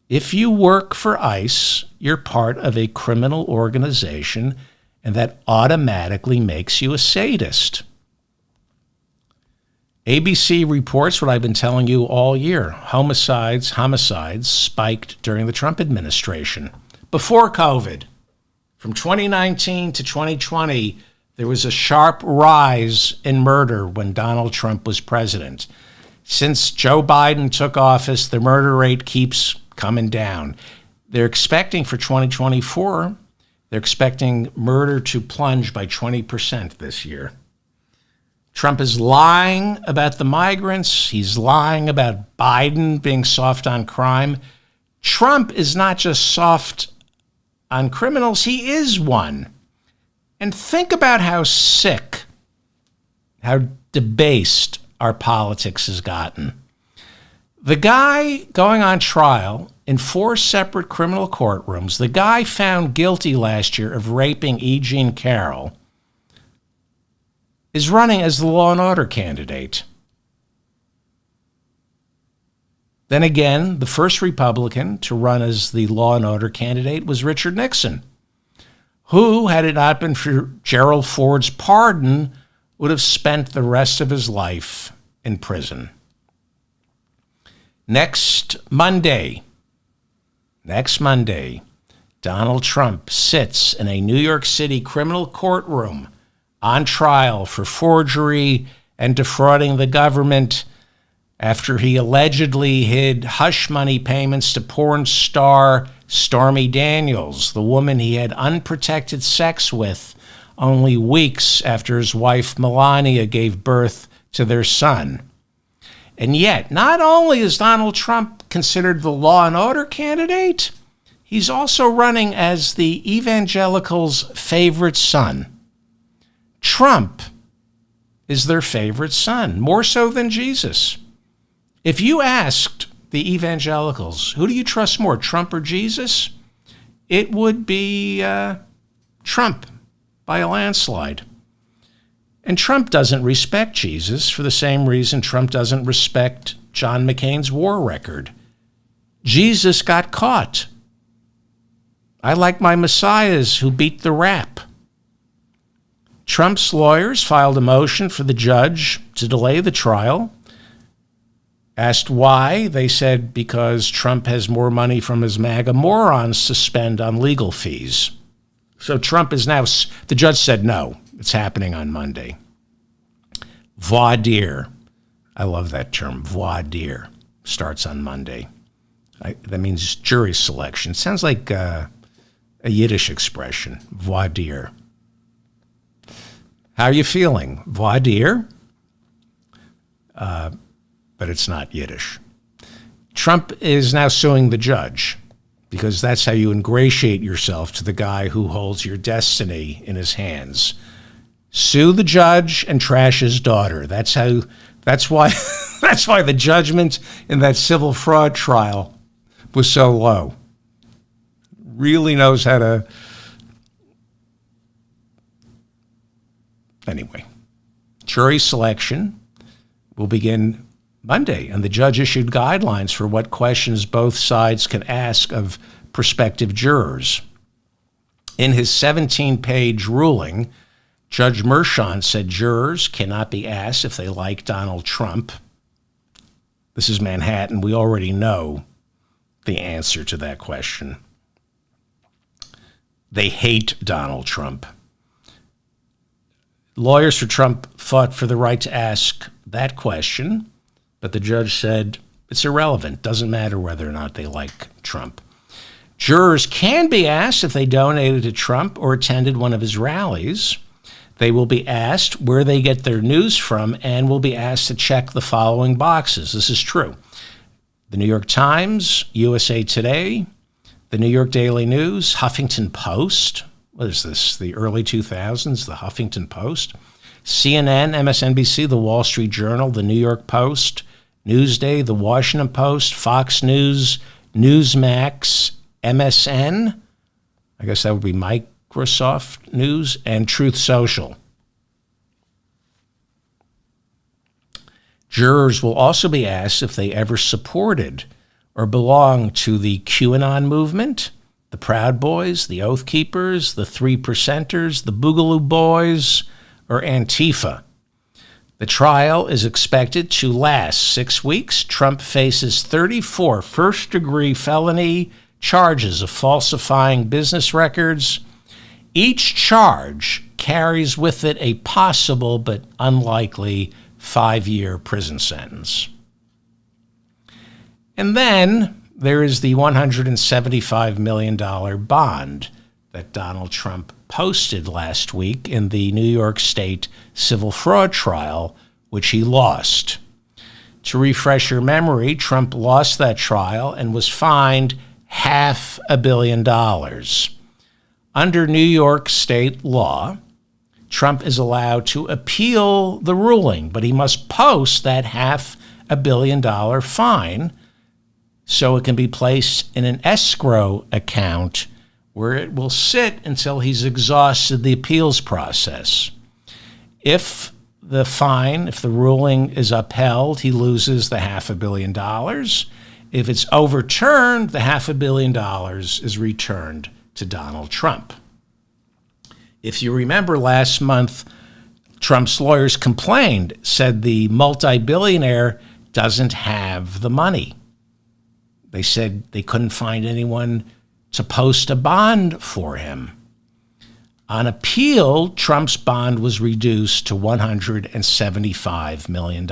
If you work for ICE, you're part of a criminal organization, and that automatically makes you a sadist. ABC reports what I've been telling you all year. Homicides spiked during the Trump administration. Before COVID, from 2019 to 2020, there was a sharp rise in murder when Donald Trump was president. Since Joe Biden took office, the murder rate keeps coming down. They're expecting for 2024, they're expecting murder to plunge by 20% this year. Trump is lying about the migrants. He's lying about Biden being soft on crime. Trump is not just soft on criminals, he is one. And think about how sick, how debased our politics has gotten. The guy going on trial in 4 separate criminal courtrooms, the guy found guilty last year of raping E. Jean Carroll, is running as the law and order candidate. Then again, the first Republican to run as the law and order candidate was Richard Nixon, who, had it not been for Gerald Ford's pardon, would have spent the rest of his life in prison. Next Monday, Donald Trump sits in a New York City criminal courtroom on trial for forgery and defrauding the government after he allegedly hid hush money payments to porn star Stormy Daniels, the woman he had unprotected sex with only weeks after his wife Melania gave birth to their son. And yet, not only is Donald Trump considered the law and order candidate, he's also running as the evangelicals' favorite son. Trump is their favorite son, more so than Jesus. If you asked the evangelicals, who do you trust more, Trump or Jesus? It would be Trump by a landslide. And Trump doesn't respect Jesus for the same reason Trump doesn't respect John McCain's war record. Jesus got caught. I like my messiahs who beat the rap. Trump's lawyers filed a motion for the judge to delay the trial. Asked why, they said because Trump has more money from his MAGA morons to spend on legal fees. So Trump is now, the judge said no, it's happening on Monday. Voir dire. I love that term, voir dire. Starts on Monday. That means jury selection. It sounds like a Yiddish expression, voir dire. How are you feeling? Voir dire? but it's not Yiddish. Trump is now suing the judge because that's how you ingratiate yourself to the guy who holds your destiny in his hands. Sue the judge and trash his daughter. That's why the judgment in that civil fraud trial was so low. Really knows how to. Anyway, jury selection will begin Monday, and the judge issued guidelines for what questions both sides can ask of prospective jurors. In his 17-page ruling, Judge Mershon said jurors cannot be asked if they like Donald Trump. This is Manhattan. We already know the answer to that question. They hate Donald Trump. Lawyers for Trump fought for the right to ask that question, but the judge said it's irrelevant. Doesn't matter whether or not they like Trump. Jurors can be asked if they donated to Trump or attended one of his rallies. They will be asked where they get their news from and will be asked to check the following boxes. This is true. The New York Times, USA Today, the New York Daily News, Huffington Post. What is this? The early 2000s, the Huffington Post. CNN, MSNBC, the Wall Street Journal, the New York Post, Newsday, the Washington Post, Fox News, Newsmax, MSN. I guess that would be Microsoft News, and Truth Social. Jurors will also be asked if they ever supported or belonged to the QAnon movement, the Proud Boys, the Oath Keepers, the Three Percenters, the Boogaloo Boys, or Antifa. The trial is expected to last 6 weeks. Trump faces 34 first-degree felony charges of falsifying business records. Each charge carries with it a possible but unlikely 5-year prison sentence. And then there is the $175 million bond that Donald Trump posted last week in the New York State civil fraud trial, which he lost. To refresh your memory, Trump lost that trial and was fined $500 million. Under New York state law, Trump is allowed to appeal the ruling, but he must post that $500 million fine so it can be placed in an escrow account where it will sit until he's exhausted the appeals process. If the ruling is upheld, he loses the $500 million. If it's overturned, the $500 million is returned to Donald Trump. If you remember last month, Trump's lawyers complained, said the multi-billionaire doesn't have the money. They said they couldn't find anyone to post a bond for him. On appeal, Trump's bond was reduced to $175 million.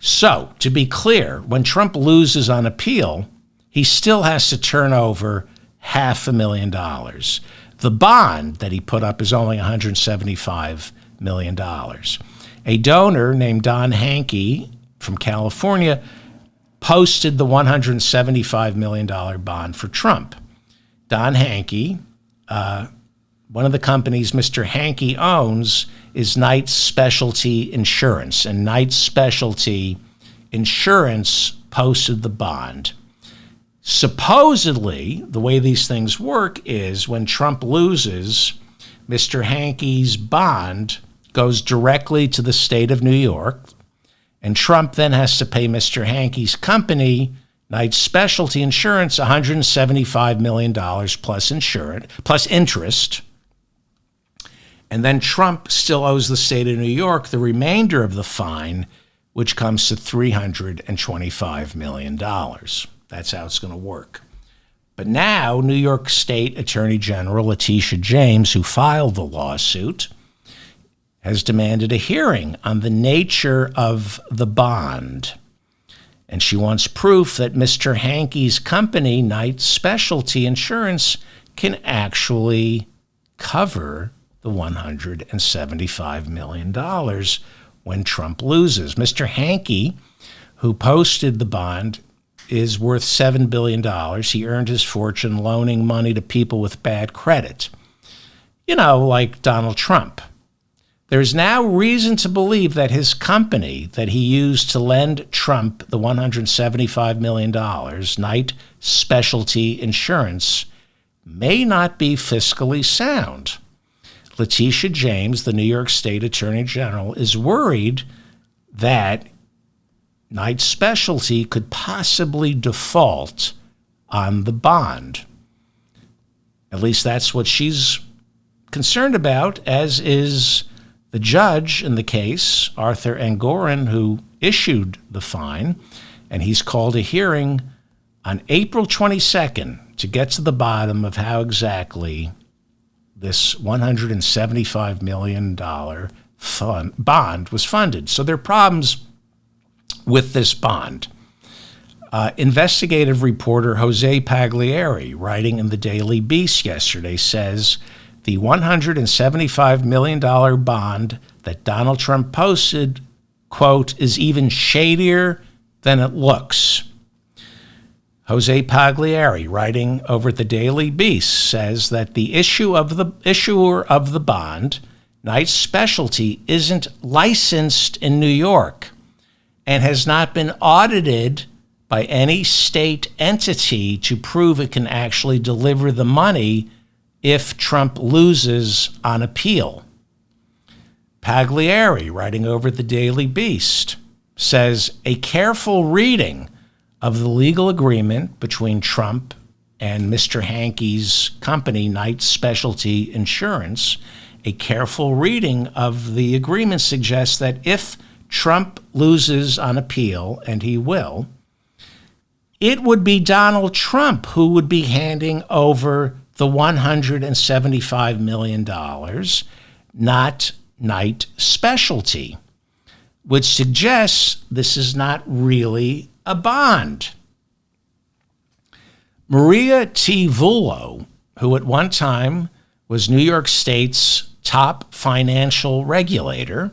So, to be clear, when Trump loses on appeal, he still has to turn over $500,000. The bond that he put up is only $175 million. A donor named Don Hankey from California posted the $175 million bond for Trump. Don Hankey, one of the companies Mr. Hankey owns is Knight Specialty Insurance, and Knight Specialty Insurance posted the bond. Supposedly, the way these things work is when Trump loses, Mr. Hankey's bond goes directly to the state of New York, and Trump then has to pay Mr. Hankey's company, Knight Specialty Insurance, $175 million plus interest. And then Trump still owes the state of New York the remainder of the fine, which comes to $325 million. That's how it's going to work. But now, New York State Attorney General Letitia James, who filed the lawsuit, has demanded a hearing on the nature of the bond. And she wants proof that Mr. Hankey's company, Knight Specialty Insurance, can actually cover the $175 million when Trump loses. Mr. Hankey who posted the bond, is worth $7 billion. He earned his fortune loaning money to people with bad credit. You know, like Donald Trump. There's now reason to believe that his company that he used to lend Trump the $175 million, Knight Specialty Insurance, may not be fiscally sound. Letitia James, the New York State Attorney General, is worried that Knight Specialty could possibly default on the bond. At least that's what she's concerned about, as is the judge in the case, Arthur Engoron, who issued the fine, and he's called a hearing on April 22nd to get to the bottom of how exactly this $175 million bond was funded. So there are problems with this bond. Investigative reporter Jose Pagliari, writing in the Daily Beast yesterday, says the $175 million bond that Donald Trump posted, quote, is even shadier than it looks. Jose Pagliari, writing over at the Daily Beast, says that the issuer of the bond, Knight Specialty, isn't licensed in New York and has not been audited by any state entity to prove it can actually deliver the money if Trump loses on appeal. Pagliari, writing over at the Daily Beast, says a careful reading of the legal agreement between Trump and Mr. Hankey's company, Knight Specialty Insurance, a careful reading of the agreement suggests that if Trump loses on appeal, and he will, it would be Donald Trump who would be handing over the $175 million, not Knight Specialty, which suggests this is not really a bond. Maria T. Vullo, who at one time was New York State's top financial regulator,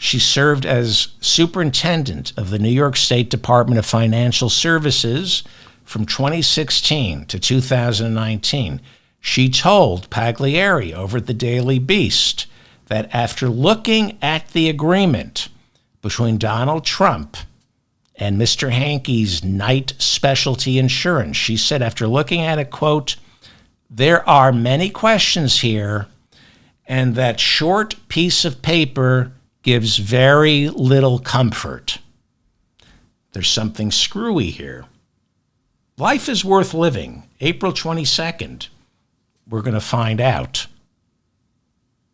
she served as superintendent of the New York State Department of Financial Services from 2016 to 2019. She told Pagliari over at the Daily Beast that after looking at the agreement between Donald Trump and Mr. Hankey's Knight Specialty Insurance, she said after looking at it, quote, there are many questions here, and that short piece of paper gives very little comfort. There's something screwy here. Life is worth living. April 22nd, we're going to find out.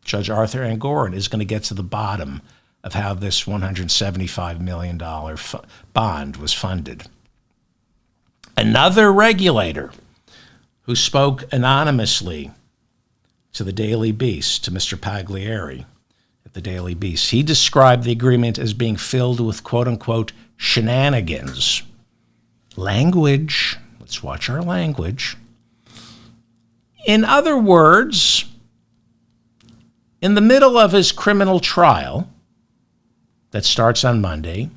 Judge Arthur Engoron is going to get to the bottom of how this $175 million bond was funded. Another regulator who spoke anonymously to the Daily Beast, to Mr. Pagliari at the Daily Beast, he described the agreement as being filled with quote-unquote shenanigans. Language. Let's watch our language. In other words, in the middle of his criminal trial that starts on Monday,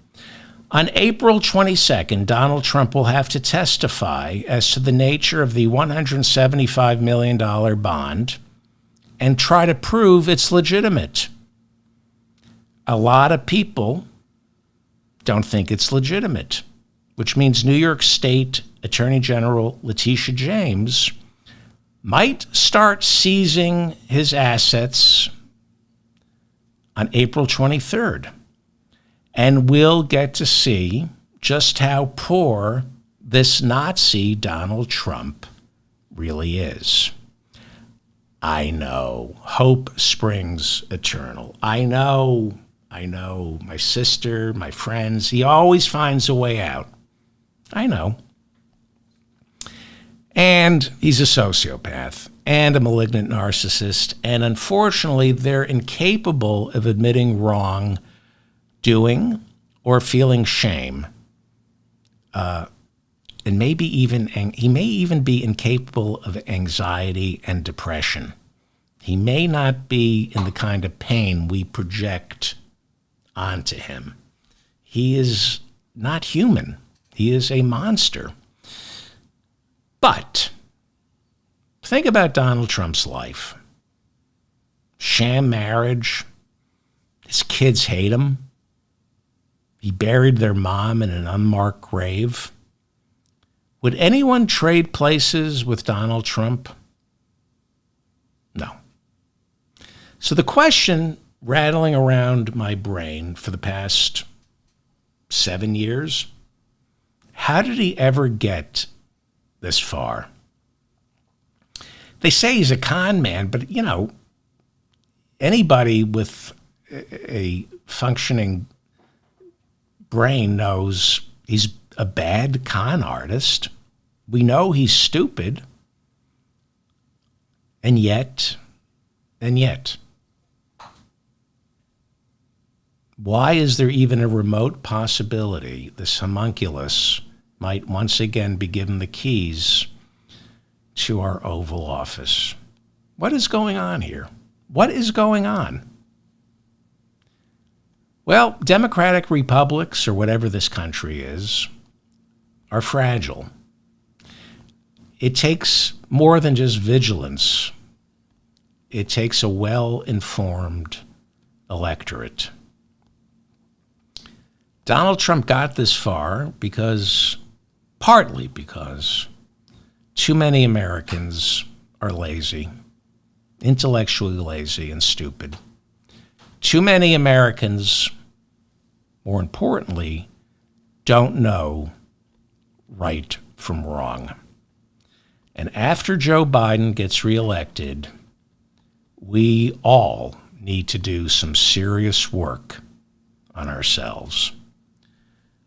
on April 22nd, Donald Trump will have to testify as to the nature of the $175 million bond and try to prove it's legitimate. A lot of people don't think it's legitimate, which means New York State Attorney General Letitia James might start seizing his assets on April 23rd. And we'll get to see just how poor this Nazi Donald Trump really is. I know. Hope springs eternal. I know. My sister, my friends, he always finds a way out. I know. And he's a sociopath and a malignant narcissist. And unfortunately, they're incapable of admitting wrong doing or feeling shame. And maybe even he may even be incapable of anxiety and depression. He may not be in the kind of pain we project onto him. He is not human. He is a monster. But think about Donald Trump's life. Sham marriage. His kids hate him. He buried their mom in an unmarked grave. Would anyone trade places with Donald Trump? No. So the question rattling around my brain for the past 7 years, how did he ever get this far? They say he's a con man, but, you know, anybody with a functioning brain knows he's a bad con artist. We know he's stupid. And yet, why is there even a remote possibility this homunculus might once again be given the keys to our Oval Office? What is going on here? What is going on? Well, democratic republics, or whatever this country is, are fragile. It takes more than just vigilance. It takes a well-informed electorate. Donald Trump got this far partly because too many Americans are lazy, intellectually lazy and stupid. Too many Americans, more importantly, don't know right from wrong. And after Joe Biden gets reelected, we all need to do some serious work on ourselves.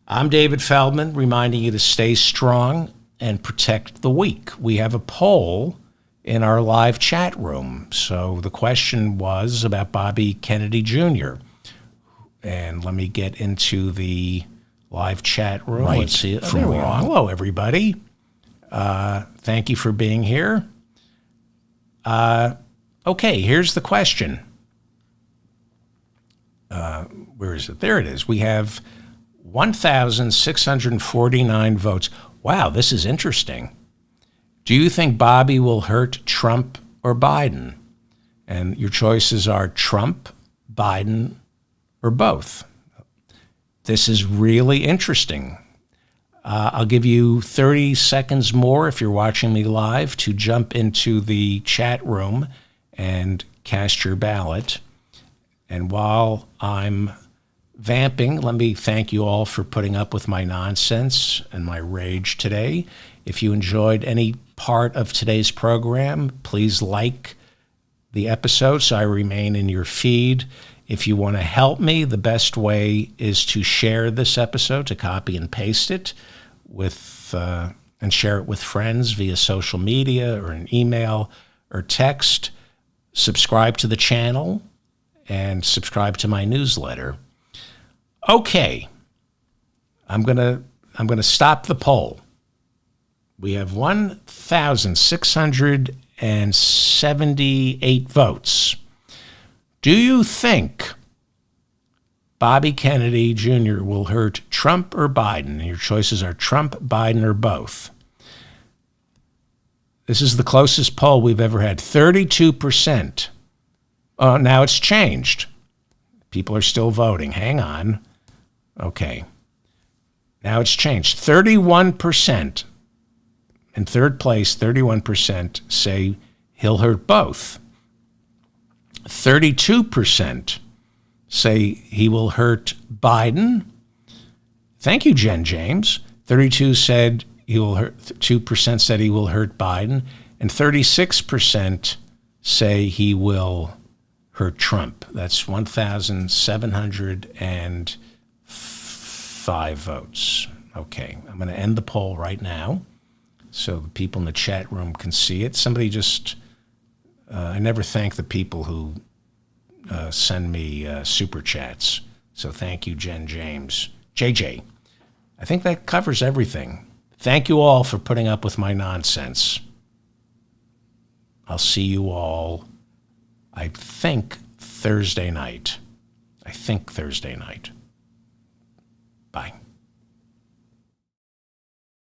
I'm David Feldman, reminding you to stay strong and protect the weak. We have a poll in our live chat room. So the question was about Bobby Kennedy Jr. And let me get into the live chat room. Right Let's see it from wrong. Hello, everybody. Thank you for being here. Okay, here's the question. Where is it? There it is. We have 1,649 votes. Wow, this is interesting. Do you think Bobby will hurt Trump or Biden? And your choices are Trump, Biden, or both. This is really interesting. I'll give you 30 seconds more if you're watching me live to jump into the chat room and cast your ballot. And while I'm vamping, let me thank you all for putting up with my nonsense and my rage today. If you enjoyed any part of today's program, please like the episode so I remain in your feed. If you want to help me, the best way is to share this episode, to copy and paste it and share it with friends via social media or an email or text. Subscribe to the channel and subscribe to my newsletter. Okay, I'm gonna stop the poll. We have 1,678 votes. Do you think Bobby Kennedy Jr. will hurt Trump or Biden? And your choices are Trump, Biden, or both. This is the closest poll we've ever had. 32%. Oh, now it's changed. People are still voting. Hang on. Okay. Now it's changed. 31%. In third place, 31% say he'll hurt both. 32% say he will hurt Biden. Thank you, Jen James. 32% said he will hurt. 2% said he will hurt Biden, and 36% say he will hurt Trump. That's 1,705 votes. Okay, I'm going to end the poll right now so the people in the chat room can see it. Somebody just, I never thank the people who send me super chats. So thank you, Jen James. JJ, I think that covers everything. Thank you all for putting up with my nonsense. I'll see you all, I think, Thursday night. Bye.